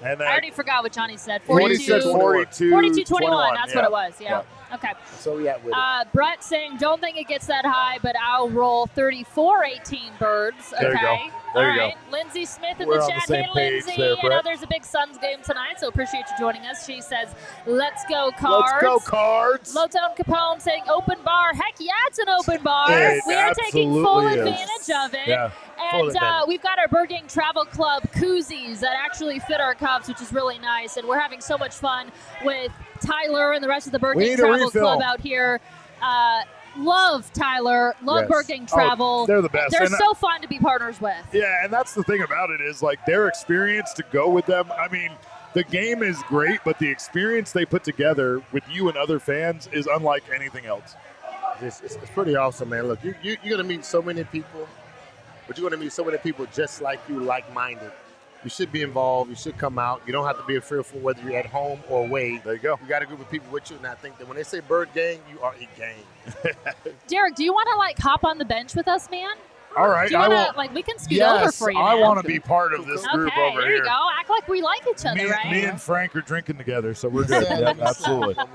Speaker 3: And
Speaker 1: I already forgot what Johnny said.
Speaker 3: 42-21.
Speaker 1: That's what it was. Yeah. Okay.
Speaker 4: So we at with it.
Speaker 1: Brett saying, don't think it gets that high, but I'll roll 34-18 birds. Okay.
Speaker 3: There you go. There you go.
Speaker 1: Lindsay Smith in
Speaker 3: We're
Speaker 1: the
Speaker 3: on
Speaker 1: chat.
Speaker 3: the same
Speaker 1: Hey,
Speaker 3: page
Speaker 1: Lindsay.
Speaker 3: there,
Speaker 1: I know
Speaker 3: Brett.
Speaker 1: there's a big Suns game tonight, so appreciate you joining us. She says, let's go, Cards.
Speaker 3: Let's go, Cards.
Speaker 1: Lotone Capone saying, open bar. Heck yeah, it's an open bar.
Speaker 3: It
Speaker 1: We are taking full
Speaker 3: absolutely is.
Speaker 1: advantage of it.
Speaker 3: Yeah.
Speaker 1: And we've got our Bird Gang Travel Club koozies that actually fit our cups, which is really nice. And we're having so much fun with Tyler and the rest of the Bird Gang Travel Club out here. Love Tyler. Love Bird Gang Travel.
Speaker 3: They're the best.
Speaker 1: They're so fun to be partners with.
Speaker 3: Yeah, and that's the thing about it is, like, their experience to go with them. I mean, the game is great, but the experience they put together with you and other fans is unlike anything else.
Speaker 4: It's pretty awesome, man. Look, you're going to meet so many people. But you're going to meet so many people just like you, like-minded. You should be involved. You should come out. You don't have to be fearful whether you're at home or away.
Speaker 3: There you go.
Speaker 4: You got a group of people with you, and I think that when they say Bird Gang, you are a gang.
Speaker 1: Derek, do you want to, hop on the bench with us, man?
Speaker 3: All right.
Speaker 1: Do you want to, we can scoot over for you.
Speaker 3: I
Speaker 1: man.
Speaker 3: want to be part of this group over here.
Speaker 1: There you go. Act like we like each other, right?
Speaker 3: Me and Frank are drinking together, so we're good. Yep, absolutely.
Speaker 1: All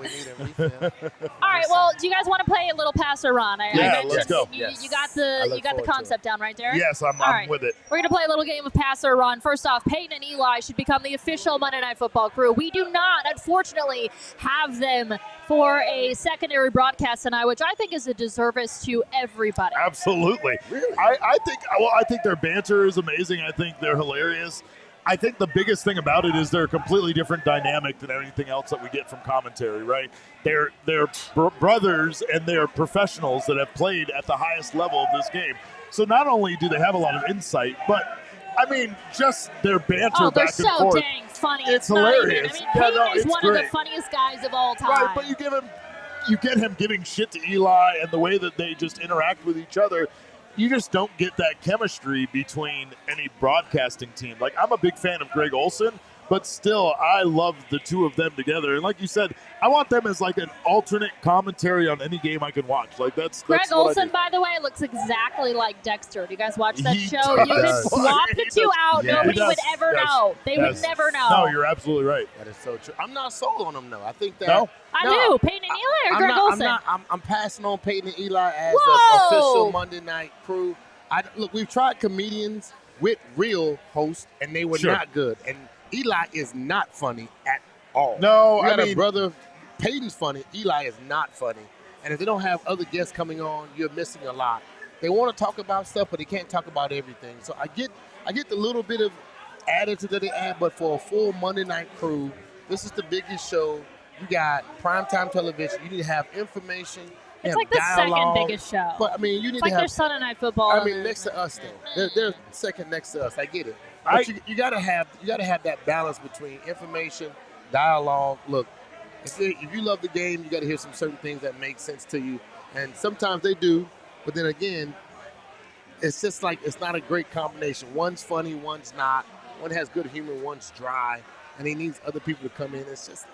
Speaker 1: right. Well, do you guys want to play a little pass or run?
Speaker 3: Let's go.
Speaker 1: You got the concept down, right, Derek?
Speaker 3: Yes, I'm with it.
Speaker 1: We're going to play a little game of pass or run. First off, Peyton and Eli should become the official Monday Night Football crew. We do not, unfortunately, have them for a secondary broadcast tonight, which I think is a disservice to everybody.
Speaker 3: Absolutely.
Speaker 4: Really?
Speaker 3: I think their banter is amazing. I think they're hilarious. I think the biggest thing about it is they're a completely different dynamic than anything else that we get from commentary, right? They're brothers and they're professionals that have played at the highest level of this game. So not only do they have a lot of insight, but I mean, just their banter back and forth.
Speaker 1: They're so dang funny.
Speaker 3: It's hilarious.
Speaker 1: Peyton is one of the funniest guys of all time.
Speaker 3: Right, but you get him giving shit to Eli, and the way that they just interact with each other, you just don't get that chemistry between any broadcasting team. Like, I'm a big fan of Greg Olson, but still, I love the two of them together. And like you said, I want them as like an alternate commentary on any game I can watch. Like that's
Speaker 1: Greg Olson, by the way, looks exactly like Dexter. Do you guys watch that show?
Speaker 3: Does.
Speaker 1: You could swap the two out.
Speaker 3: Yeah,
Speaker 1: Nobody would ever know. They would never know.
Speaker 3: No, you're absolutely right.
Speaker 4: That is so true. I'm not sold on them, though. I think that.
Speaker 3: No?
Speaker 1: I do. Peyton and Eli or Greg Olson?
Speaker 4: I'm passing on Peyton and Eli as an official Monday night crew. Look, we've tried comedians with real hosts, and they were not good. And Eli is not funny at all.
Speaker 3: No,
Speaker 4: I mean, brother, Peyton's funny. Eli is not funny. And if they don't have other guests coming on, you're missing a lot. They want to talk about stuff, but they can't talk about everything. So I get the little bit of attitude that they add, but for a full Monday night crew, this is the biggest show. You got primetime television. You need to have information.
Speaker 1: It's like the second biggest show.
Speaker 4: But I mean, you need to have.
Speaker 1: Like their Sunday Night Football.
Speaker 4: I mean, next to us, though. They're second next to us. I get it. But you gotta have that balance between information, dialogue. Look, if you love the game, you gotta hear some certain things that make sense to you, and sometimes they do. But then again, it's just like it's not a great combination. One's funny, one's not. One has good humor, one's dry, and he needs other people to come in. It's just.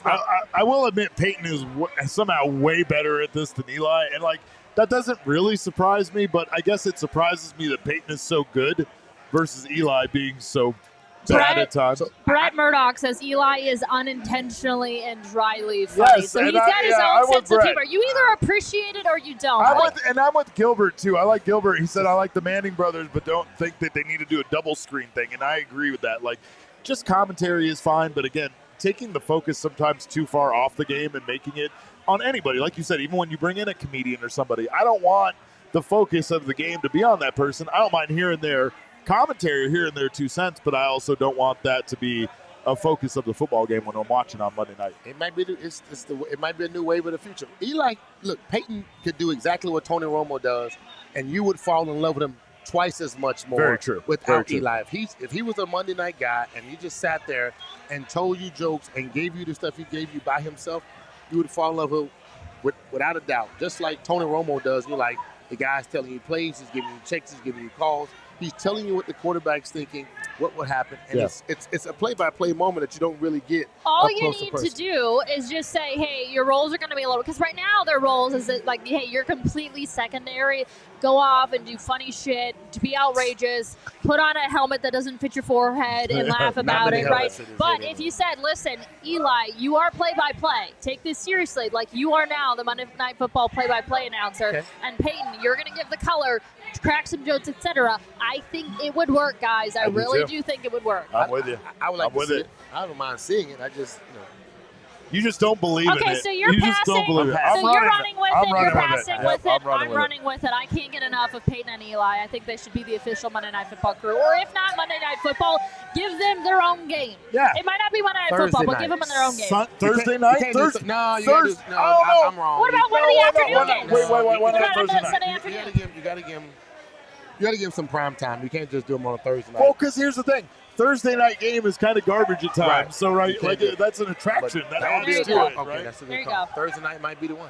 Speaker 3: I will admit Peyton is somehow way better at this than Eli, and like that doesn't really surprise me, but I guess it surprises me that Peyton is so good versus Eli being so bad at times.
Speaker 1: Brett Murdoch says Eli is unintentionally and dryly funny.
Speaker 3: Yes,
Speaker 1: so he's got his own sense of humor. You either appreciate it or you don't.
Speaker 3: I'm with Gilbert, too. I like Gilbert. He said, I like the Manning brothers, but don't think that they need to do a double screen thing, and I agree with that. Like, just commentary is fine, but again, taking the focus sometimes too far off the game and making it on anybody. Like you said, even when you bring in a comedian or somebody, I don't want the focus of the game to be on that person. I don't mind hearing their commentary, hearing their 2 cents, but I also don't want that to be a focus of the football game when I'm watching on Monday night.
Speaker 4: It might be it might be a new wave of the future. Eli, look, Peyton could do exactly what Tony Romo does, and you would fall in love with him twice as much more.
Speaker 3: Very true.
Speaker 4: Without Eli. If he was a Monday night guy and he just sat there and told you jokes and gave you the stuff he gave you by himself, you would fall in love with without a doubt. Just like Tony Romo does. You're like, the guy's telling you plays, he's giving you checks, he's giving you calls. He's telling you what the quarterback's thinking, what would happen, and it's a play-by-play moment that you don't really get.
Speaker 1: All you need to do is just say, hey, your roles are going to be a little, because right now their roles is that, like, hey, you're completely secondary. Go off and do funny shit, to be outrageous, put on a helmet that doesn't fit your forehead and laugh about it, right? But if you said, listen, Eli, you are play-by-play. Take this seriously. Like, you are now the Monday Night Football play-by-play announcer. Okay. And Peyton, you're going to give the color, crack some jokes, etc. I think it would work, guys. I really do think it would work.
Speaker 3: I'm with you.
Speaker 4: I would like to see it. I don't mind seeing it. I just,
Speaker 3: You just don't believe in it.
Speaker 1: Okay, so you're passing.
Speaker 3: Just don't believe it.
Speaker 1: So you're running with it. You're passing with it.
Speaker 3: I'm
Speaker 1: running with it. I can't get enough of Peyton and Eli. I think they should be the official Monday Night Football crew. Or if not Monday Night Football, give them their own game.
Speaker 3: Yeah.
Speaker 1: It might not be Monday Night Football, but give them their own game.
Speaker 3: Thursday night?
Speaker 4: No, I'm wrong.
Speaker 1: What about one of the afternoon games?
Speaker 3: Wait.
Speaker 1: What about Sunday afternoon?
Speaker 4: You got to give them some prime time. You can't just do them on a Thursday night.
Speaker 3: Well, because here's the thing. Thursday night game is kind of garbage at times. So, that's an attraction. That adds to it, right?
Speaker 4: That's a good
Speaker 1: there you
Speaker 4: call.
Speaker 1: go.
Speaker 4: Thursday night might be the one.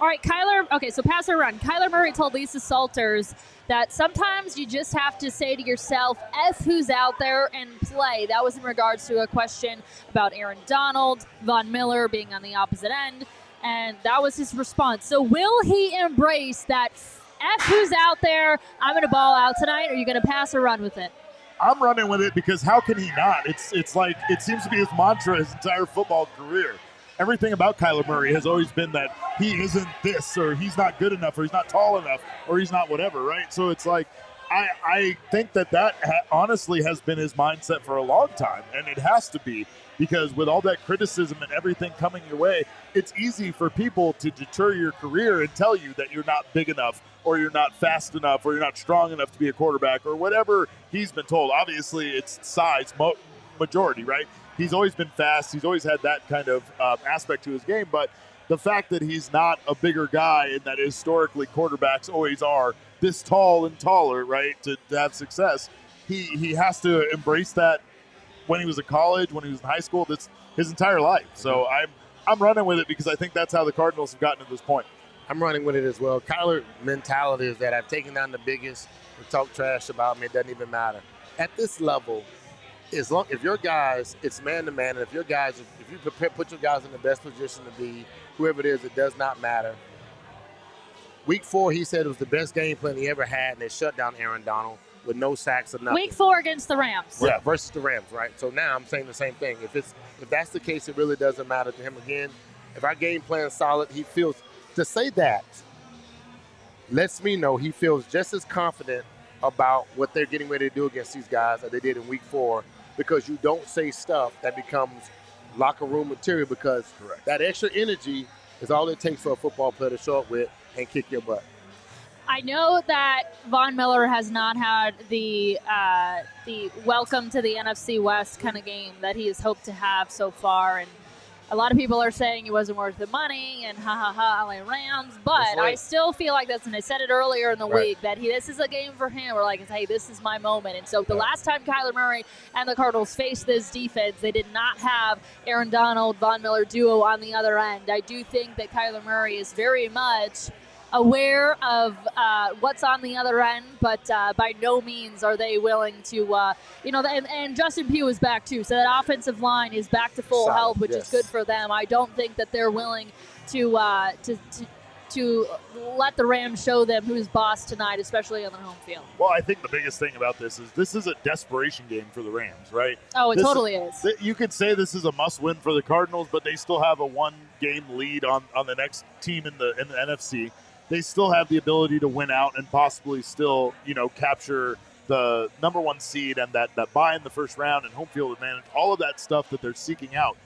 Speaker 1: All right, Kyler. Okay, so pass or run. Kyler Murray told Lisa Salters that sometimes you just have to say to yourself, F who's out there and play. That was in regards to a question about Aaron Donald, Von Miller being on the opposite end, and that was his response. So will he embrace that F who's out there, I'm going to ball out tonight, or are you going to pass or run with it?
Speaker 3: I'm running with it because how can he not? It's like it seems to be his mantra his entire football career. Everything about Kyler Murray has always been that he isn't this, or he's not good enough, or he's not tall enough, or he's not whatever, right? So it's like I think that honestly has been his mindset for a long time, and it has to be, because with all that criticism and everything coming your way, it's easy for people to deter your career and tell you that you're not big enough, or you're not fast enough, or you're not strong enough to be a quarterback, or whatever he's been told. Obviously, it's size majority, right? He's always been fast. He's always had that kind of aspect to his game, but the fact that he's not a bigger guy, and that historically quarterbacks always are this tall and taller, right, to have success, he has to embrace that when he was in college, when he was in high school, that's his entire life. So I'm running with it because I think that's how the Cardinals have gotten to this point.
Speaker 4: I'm running with it as well. Kyler mentality is that I've taken down the biggest and talk trash about me. It doesn't even matter. At this level, if your guys, it's man to man, and if your guys, if you put your guys in the best position to be whoever it is, it does not matter. Week 4, he said it was the best game plan he ever had, and they shut down Aaron Donald with no sacks or nothing.
Speaker 1: Week 4 against the Rams.
Speaker 4: Yeah, versus the Rams, right? So now I'm saying the same thing. If that's the case, it really doesn't matter to him again. If our game plan is solid, he feels, to say that lets me know he feels just as confident about what they're getting ready to do against these guys as they did in Week 4, because you don't say stuff that becomes locker room material, because that extra energy is all it takes for a football player to show up with and kick your butt.
Speaker 1: I know that Von Miller has not had the welcome to the NFC West kind of game that he has hoped to have so far, and a lot of people are saying he wasn't worth the money and LA Rams, but I still feel like that's, and I said it earlier in the week, that this is a game for him. We're like, hey, this is my moment. And so the last time Kyler Murray and the Cardinals faced this defense, they did not have Aaron Donald, Von Miller duo on the other end. I do think that Kyler Murray is very much aware of what's on the other end, but by no means are they willing to, and Justin Pugh is back too, so that offensive line is back to full health, which is good for them. I don't think that they're willing to let the Rams show them who's boss tonight, especially on their home field.
Speaker 3: Well, I think the biggest thing about this is a desperation game for the Rams, right?
Speaker 1: Oh, it totally is.
Speaker 3: You could say this is a must-win for the Cardinals, but they still have a one-game lead on the next team in the NFC. They still have the ability to win out and possibly still, capture the number 1 seed and that bye in the first round and home field advantage, all of that stuff that they're seeking out.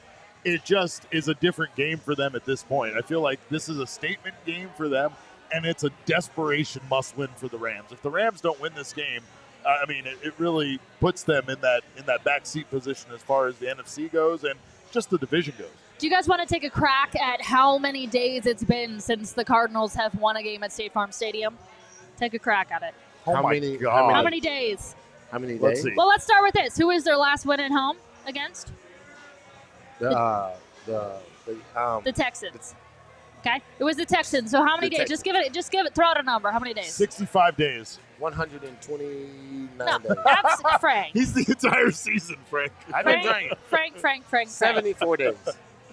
Speaker 3: It just is a different game for them at this point. I feel like this is a statement game for them, and it's a desperation must-win for the Rams. If the Rams don't win this game, it really puts them in that backseat position as far as the NFC goes and just the division goes.
Speaker 1: Do you guys want to take a crack at how many days it's been since the Cardinals have won a game at State Farm Stadium? Take a crack at it.
Speaker 3: How many days?
Speaker 1: How many days?
Speaker 3: Let's see.
Speaker 1: Well, let's start with this. Who is their last win at home against?
Speaker 4: The
Speaker 1: Texans. Okay. It was the Texans. So how many days? Just give it. Throw out a number. How many days?
Speaker 3: 65 days.
Speaker 4: 129 days.
Speaker 1: Frank.
Speaker 3: He's the entire season, Frank.
Speaker 4: I've been drinking.
Speaker 1: Frank.
Speaker 4: 74 days.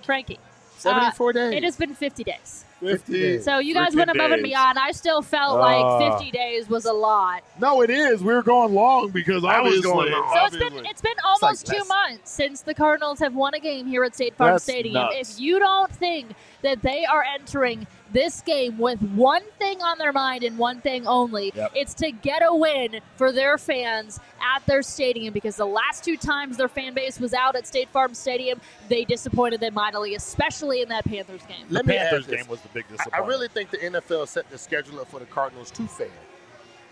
Speaker 1: Frankie.
Speaker 4: 74 days.
Speaker 1: It has been 50 days.
Speaker 3: 50 days.
Speaker 1: So you guys went above and beyond. I still felt like 50 days was a lot.
Speaker 3: No, it is. We were going long because I was going long.
Speaker 1: So it's been almost 2 months since the Cardinals have won a game here at State Farm Stadium.
Speaker 3: Nuts.
Speaker 1: If you don't think that they are entering this game with one thing on their mind and one thing only, it's to get a win for their fans at their stadium, because the last 2 times their fan base was out at State Farm Stadium, they disappointed them mightily, especially in that Panthers game.
Speaker 3: The Panthers game was the big disappointment.
Speaker 4: I really think the NFL set the schedule up for the Cardinals too fair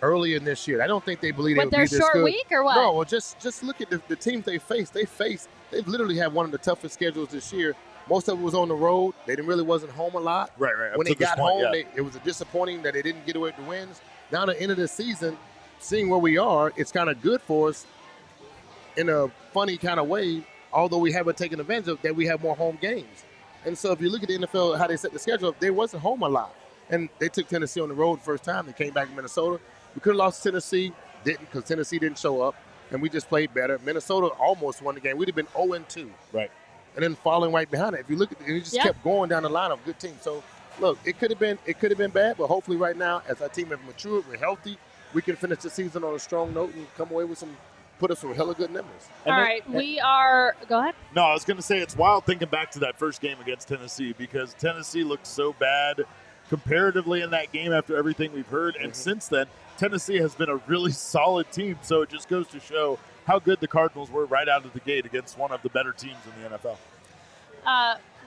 Speaker 4: early in this year. I don't think they believe they would be this good.
Speaker 1: With their short week or what?
Speaker 4: No, well, just look at the teams they faced. They've literally had one of the toughest schedules this year. Most of it was on the road. They wasn't home a lot.
Speaker 3: Right.
Speaker 4: When they got home, it was disappointing that they didn't get away with the wins. Now, at the end of the season, seeing where we are, it's kind of good for us in a funny kind of way, although we haven't taken advantage of that. We have more home games. And so if you look at the NFL, how they set the schedule up, they wasn't home a lot. And they took Tennessee on the road the first time. They came back to Minnesota. We could have lost to Tennessee, didn't, because Tennessee didn't show up, and we just played better. Minnesota almost won the game. We'd have been 0-2.
Speaker 3: Right.
Speaker 4: And then following right behind it. If you look at it, it just kept going down the line of good teams. So, look, it could have been bad, but hopefully right now, as our team has matured, we're healthy, we can finish the season on a strong note and come away with put us some hella good numbers.
Speaker 1: All right, we are – go ahead.
Speaker 3: No, I was going to say it's wild thinking back to that first game against Tennessee, because Tennessee looked so bad comparatively in that game after everything we've heard. And since then, Tennessee has been a really solid team. So it just goes to show how good the Cardinals were right out of the gate against one of the better teams in the NFL.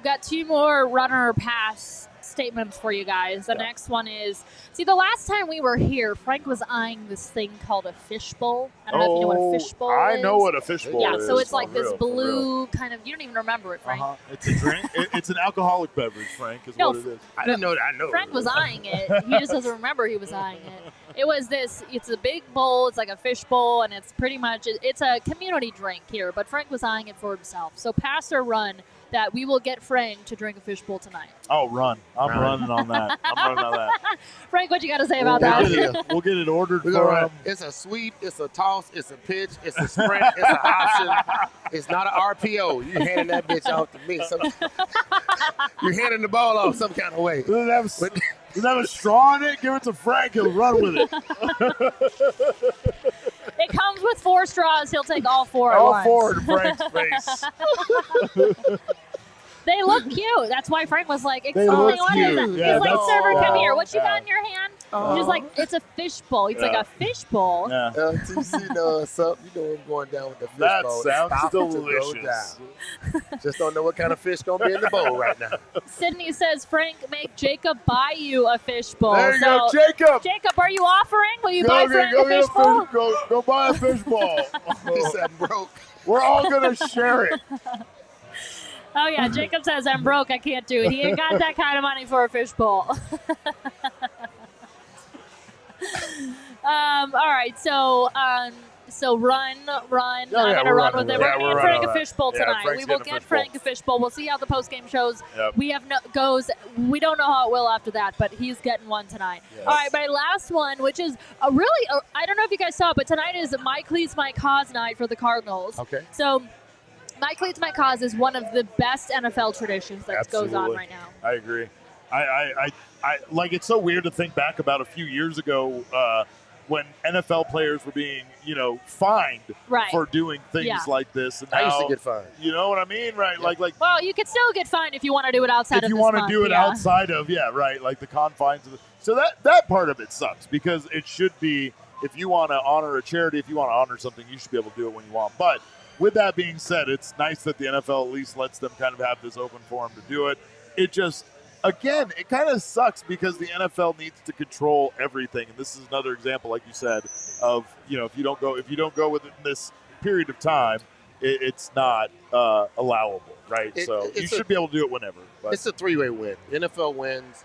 Speaker 1: Got 2 more runner pass statements for you guys. The next one is, the last time we were here, Frank was eyeing this thing called a fishbowl. I don't know if you know what a fishbowl is.
Speaker 3: I know what a fishbowl is.
Speaker 1: Yeah, so it's like this blue kind of, you don't even remember it, Frank.
Speaker 3: It's a drink. It's an alcoholic beverage, Frank, is what it is.
Speaker 4: I didn't know that. I know
Speaker 1: Frank was eyeing it. He just doesn't remember he was eyeing it. It was it's a big bowl. It's like a fishbowl, and it's pretty much, it's a community drink here, but Frank was eyeing it for himself. So pass or run that we will get Frank to drink a fishbowl tonight.
Speaker 3: Oh, run. I'm running on that.
Speaker 1: Frank, what you got to say about that?
Speaker 3: We'll get it ordered for him.
Speaker 4: It's a sweep, it's a toss, it's a pitch, it's a sprint, it's an option. It's not an RPO. You're handing that bitch off to me. You're handing the ball off some kind of way.
Speaker 3: Does it have a straw in it? Give it to Frank. He'll run with it.
Speaker 1: It comes with 4 straws. He'll take all 4 at once.
Speaker 3: All 4 in Frank's face.
Speaker 1: They look cute. That's why Frank was like,
Speaker 3: they look cute.
Speaker 1: He's like, server, come here. What you got in your hand? He's like, it's a fishbowl. He's like, a fishbowl?
Speaker 4: Yeah. LTC knows something. You know I'm going down with the fishbowl.
Speaker 3: That sounds delicious.
Speaker 4: Just don't know what kind of fish going to be in the bowl right now.
Speaker 1: Sydney says, Frank, make Jacob buy you a fishbowl.
Speaker 3: There you go, Jacob.
Speaker 1: Jacob, are you offering? Will you buy Frank a fishbowl?
Speaker 3: Go buy a fishbowl.
Speaker 4: He said I'm broke.
Speaker 3: We're all going to share it.
Speaker 1: Oh, yeah. Jacob says, I'm broke. I can't do it. He ain't got that kind of money for a fishbowl. All right. So run. I'm going to run with it. We're going to get Frank a fishbowl tonight. We will get Frank a fishbowl. We'll see how the postgame shows.
Speaker 3: Yep.
Speaker 1: We don't know how it will after that, but he's getting one tonight. Yes. All right. My last one, which is I don't know if you guys saw it, but tonight is My Cleats, My Cause night for the Cardinals.
Speaker 4: Okay.
Speaker 1: So My Cleats, My Cause is one of the best NFL traditions that goes on right now.
Speaker 3: I agree. I like, it's so weird to think back about a few years ago when NFL players were being, fined for doing things like this. And
Speaker 4: I used to get fined.
Speaker 3: You know what I mean? Right.
Speaker 4: Yeah.
Speaker 1: Well, you could still get fined if you want to do it outside of this
Speaker 3: If you want to
Speaker 1: month,
Speaker 3: do it outside of, like the confines of it. So that part of it sucks, because it should be, if you want to honor a charity, if you want to honor something, you should be able to do it when you want. But with that being said, it's nice that the NFL at least lets them kind of have this open forum to do it. It just, again, it kind of sucks because the NFL needs to control everything, and this is another example, like you said, of if you don't go within this period of time, it's not allowable, right? So you should be able to do it whenever. But
Speaker 4: it's a 3-way win. The NFL wins,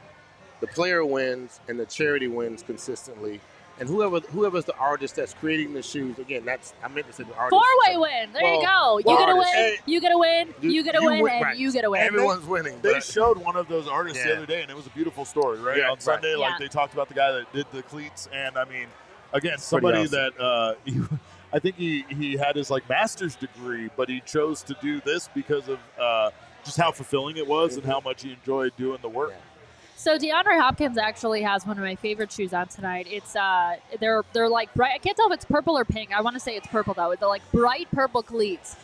Speaker 4: the player wins, and the charity wins consistently. And whoever's the artist that's creating the shoes, again, I meant to say the artist.
Speaker 1: Four-way win. There you go. You get a win, you get a win, you get a win, and
Speaker 4: right.
Speaker 1: you get a win.
Speaker 4: Everyone's winning.
Speaker 3: They showed one of those artists the other day, and it was a beautiful story, right?
Speaker 4: Yeah,
Speaker 3: on Sunday,
Speaker 1: right.
Speaker 3: they talked about the guy that did the cleats, and I mean, again, somebody
Speaker 4: awesome.
Speaker 3: that I think he had his master's degree, but he chose to do this because of just how fulfilling it was and how much he enjoyed doing the work.
Speaker 4: Yeah.
Speaker 1: So DeAndre Hopkins actually has one of my favorite shoes on tonight. It's they're like bright. I can't tell if it's purple or pink. I want to say it's purple though. They're like bright purple cleats.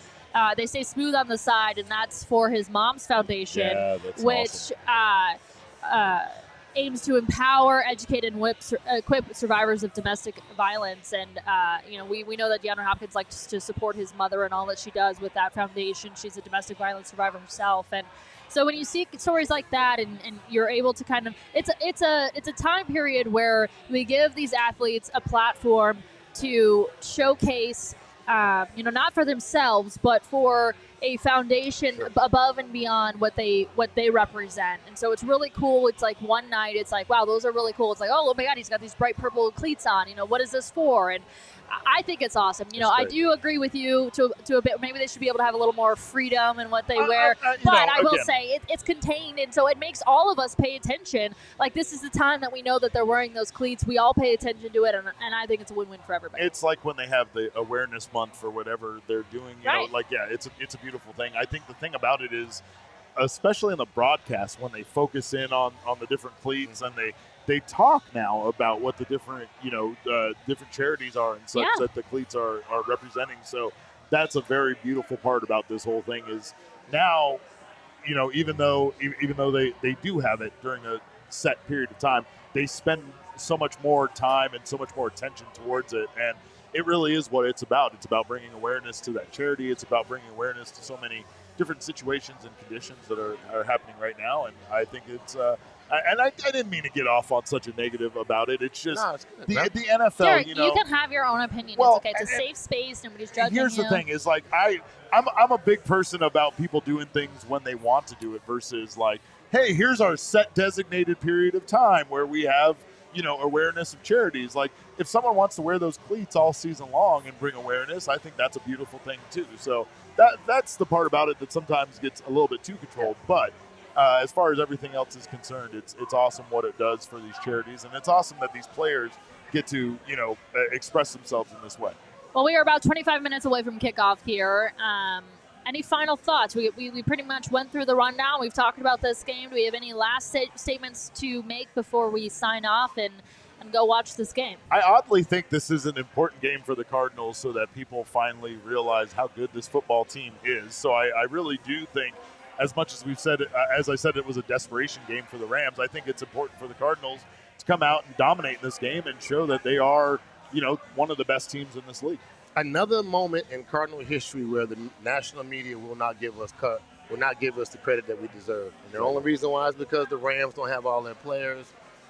Speaker 1: They say smooth on the side, and that's for his mom's foundation, which
Speaker 3: awesome.
Speaker 1: Aims to empower, educate, and equip survivors of domestic violence. And we know that DeAndre Hopkins likes to support his mother and all that she does with that foundation. She's a domestic violence survivor herself, and so when you see stories like that, and you're able to kind of, it's a time period where we give these athletes a platform to showcase, not for themselves, but for a foundation above and beyond what they represent. And so it's really cool. It's like one night, it's like, wow, those are really cool. It's like, oh my God, he's got these bright purple cleats on. What is this for? And I think it's awesome. I do agree with you to a bit. Maybe they should be able to have a little more freedom in what they wear. But I will say it's contained, and so it makes all of us pay attention. Like, this is the time that we know that they're wearing those cleats. We all pay attention to it, and I think it's a win-win for everybody.
Speaker 3: It's like when they have the awareness month for whatever they're doing. It's a beautiful thing. I think the thing about it is, especially in the broadcast, when they focus in on the different cleats and they talk now about what the different different charities are and such that the cleats are representing. So that's a very beautiful part about this whole thing is now, even though they do have it during a set period of time, they spend so much more time and so much more attention towards it. And it really is what it's about. It's about bringing awareness to that charity. It's about bringing awareness to so many different situations and conditions that are happening right now. And I think it's and I didn't mean to get off on such a negative about it. It's just the NFL.
Speaker 1: Derek, you can have your own opinion.
Speaker 3: Well,
Speaker 1: it's okay. It's a safe space. Nobody's judging you.
Speaker 3: Here's the thing: is I'm a big person about people doing things when they want to do it versus hey, here's our set designated period of time where we have awareness of charities. Like, if someone wants to wear those cleats all season long and bring awareness, I think that's a beautiful thing too. So that's the part about it that sometimes gets a little bit too controlled. But as far as everything else is concerned, it's awesome what it does for these charities, and it's awesome that these players get to express themselves in this way.
Speaker 1: Well, we are about 25 minutes away from kickoff here. Any final thoughts? We pretty much went through the rundown. We've talked about this game. Do we have any last statements to make before we sign off and go watch this game?
Speaker 3: I oddly think this is an important game for the Cardinals so that people finally realize how good this football team is. So I really do think, as much as we've said, as I said, it was a desperation game for the Rams, I think it's important for the Cardinals to come out and dominate this game and show that they are, one of the best teams in this league.
Speaker 4: Another moment in Cardinal history where the national media will not give us the credit that we deserve. And the only reason why is because the Rams don't have all their players.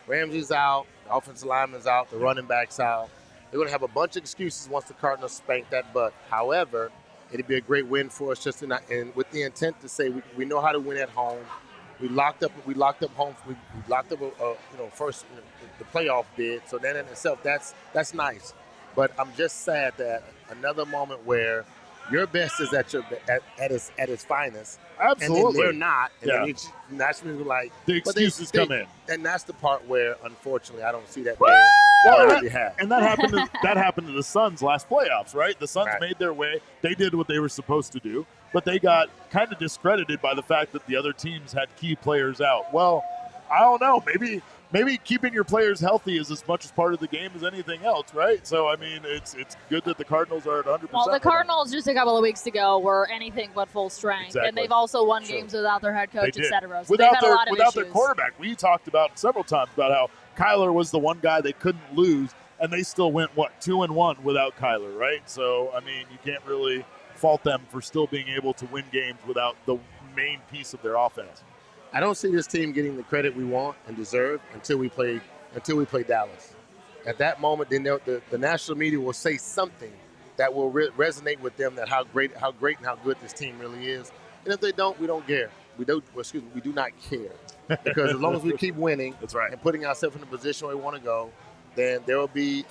Speaker 4: Ramsey's out, the offensive lineman's out, the running back's out. They're going to have a bunch of excuses once the Cardinals spank that butt. However, it'd be a great win for us and with the intent to say we know how to win at home. We locked up home. We locked up first the playoff bid. So then in itself, that's nice. But I'm just sad that another moment where your best is at its finest.
Speaker 3: Absolutely.
Speaker 4: And then they're not. And
Speaker 3: yeah.
Speaker 4: then that's when you're like,
Speaker 3: the excuses come in.
Speaker 4: And that's the part where, unfortunately, I don't see that.
Speaker 3: And that happened to the Suns last playoffs, right? The Suns made their way. They did what they were supposed to do, but they got kind of discredited by the fact that the other teams had key players out. Well, I don't know. Maybe keeping your players healthy is as much as part of the game as anything else, right? So, I mean, it's good that the Cardinals are at 100%.
Speaker 1: Well, the Cardinals just a couple of weeks ago were anything but full strength,
Speaker 3: exactly.
Speaker 1: And they've also won games without their head coach, et cetera. So
Speaker 3: without
Speaker 1: their
Speaker 3: quarterback. We talked about several times about how Kyler was the one guy they couldn't lose, and they still went, 2-1 without Kyler, right? So, I mean, you can't really fault them for still being able to win games without the main piece of their offense.
Speaker 4: I don't see this team getting the credit we want and deserve until we play Dallas. At that moment, then the national media will say something that will resonate with them that how great and how good this team really is. And if they don't, we don't care. We do not care because as long as we keep winning,
Speaker 3: that's right,
Speaker 4: and putting ourselves in the position where we want to go, then there will be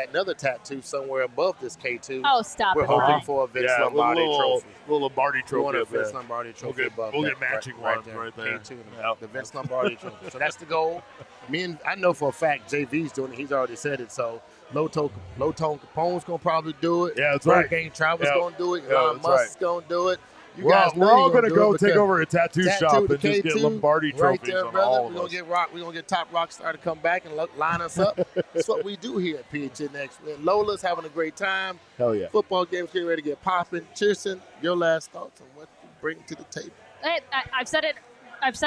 Speaker 4: another tattoo somewhere above this K2.
Speaker 1: Oh, stop
Speaker 4: We're
Speaker 1: it.
Speaker 4: hoping for a Vince Lombardi trophy.
Speaker 3: Little Lombardi trophy.
Speaker 4: We want a Vince Lombardi trophy above
Speaker 3: we'll
Speaker 4: that.
Speaker 3: get matching ones right there.
Speaker 4: K2, the Vince Lombardi trophy. So that's the goal. I know for a fact JV's doing it. He's already said it. So Low Tone Capone's going to probably do it.
Speaker 3: Yeah, that's right.
Speaker 4: Game Travel's going to do it. Elon Musk's going to do it.
Speaker 3: We're all going to go take over a tattoo shop and just get Lombardi trophies
Speaker 4: right there,
Speaker 3: on
Speaker 4: brother.
Speaker 3: all of us.
Speaker 4: We're going to get Top Rockstar to come back and line us up. That's what we do here at PHNX. Lola's having a great time.
Speaker 3: Hell yeah.
Speaker 4: Football games getting ready to get popping. Chierstin, your last thoughts on what you bring to the table?
Speaker 1: I've said it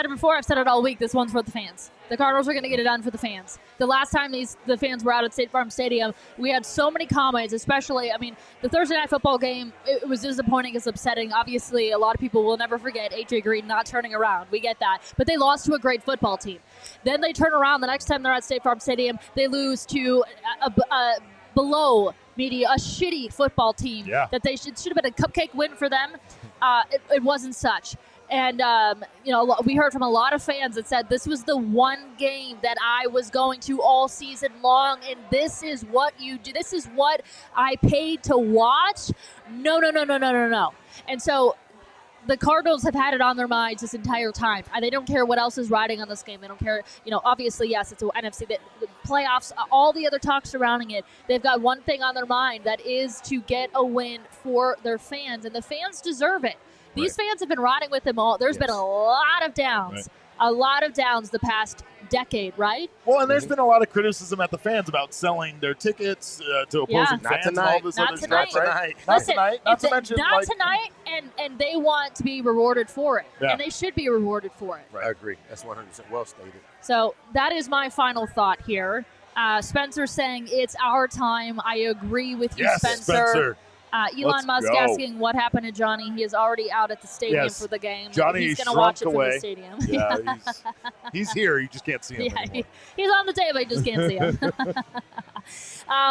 Speaker 1: before. I've said it all week. This one's for the fans. The Cardinals are going to get it done for the fans. The last time the fans were out at State Farm Stadium, we had so many comments, especially, the Thursday Night Football game, it was disappointing. It's upsetting. Obviously, a lot of people will never forget A.J. Green not turning around. We get that. But they lost to a great football team. Then they turn around. The next time they're at State Farm Stadium, they lose to below media, a shitty football team that they should have been a cupcake win for them. It wasn't such. And, we heard from a lot of fans that said this was the one game that I was going to all season long, and this is what you do. This is what I paid to watch. No. And so the Cardinals have had it on their minds this entire time. They don't care what else is riding on this game. They don't care. Obviously, yes, it's an NFC. The playoffs, all the other talk surrounding it, they've got one thing on their mind, that is to get a win for their fans, and the fans deserve it. These fans have been riding with them all. There's been a lot of downs. A lot of downs the past decade, right?
Speaker 3: Well, and there's been a lot of criticism at the fans about selling their tickets to opposing fans and all this other stuff. Not tonight. Not
Speaker 1: tonight, and they want to be rewarded for it.
Speaker 3: Yeah.
Speaker 1: And they should be rewarded for it.
Speaker 4: I agree. That's 100% well stated.
Speaker 1: So that is my final thought here. Spencer saying it's our time. I agree with you, Spencer. Elon Musk asking what happened to Johnny. He is already out at the stadium for the game.
Speaker 3: Johnny,
Speaker 1: he's going to watch it from the stadium.
Speaker 3: Yeah, he's here. You just can't see him anymore.
Speaker 1: He's on the table. You just can't see him.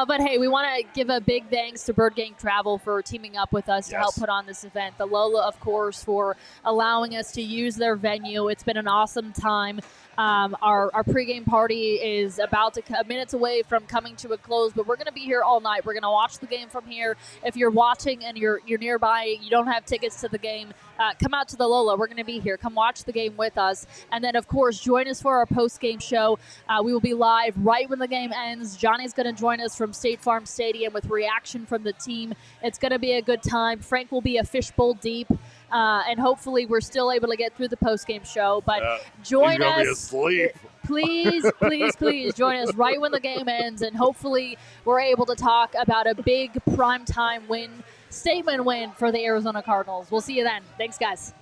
Speaker 1: But, hey, we want to give a big thanks to Bird Gang Travel for teaming up with us to help put on this event. The Lola, of course, for allowing us to use their venue. It's been an awesome time. Our pregame party is about minutes away from coming to a close, but we're going to be here all night. We're going to watch the game from here. If you're watching and you're nearby, you don't have tickets to the game, come out to the Lola. We're going to be here. Come watch the game with us. And then, of course, join us for our post-game show. We will be live right when the game ends. Johnny's going to join us from State Farm Stadium with reaction from the team. It's going to be a good time. Frank will be a fishbowl deep. And hopefully we're still able to get through the post-game show. But join us. Please join us right when the game ends. And hopefully we're able to talk about a big primetime win, statement win for the Arizona Cardinals. We'll see you then. Thanks, guys.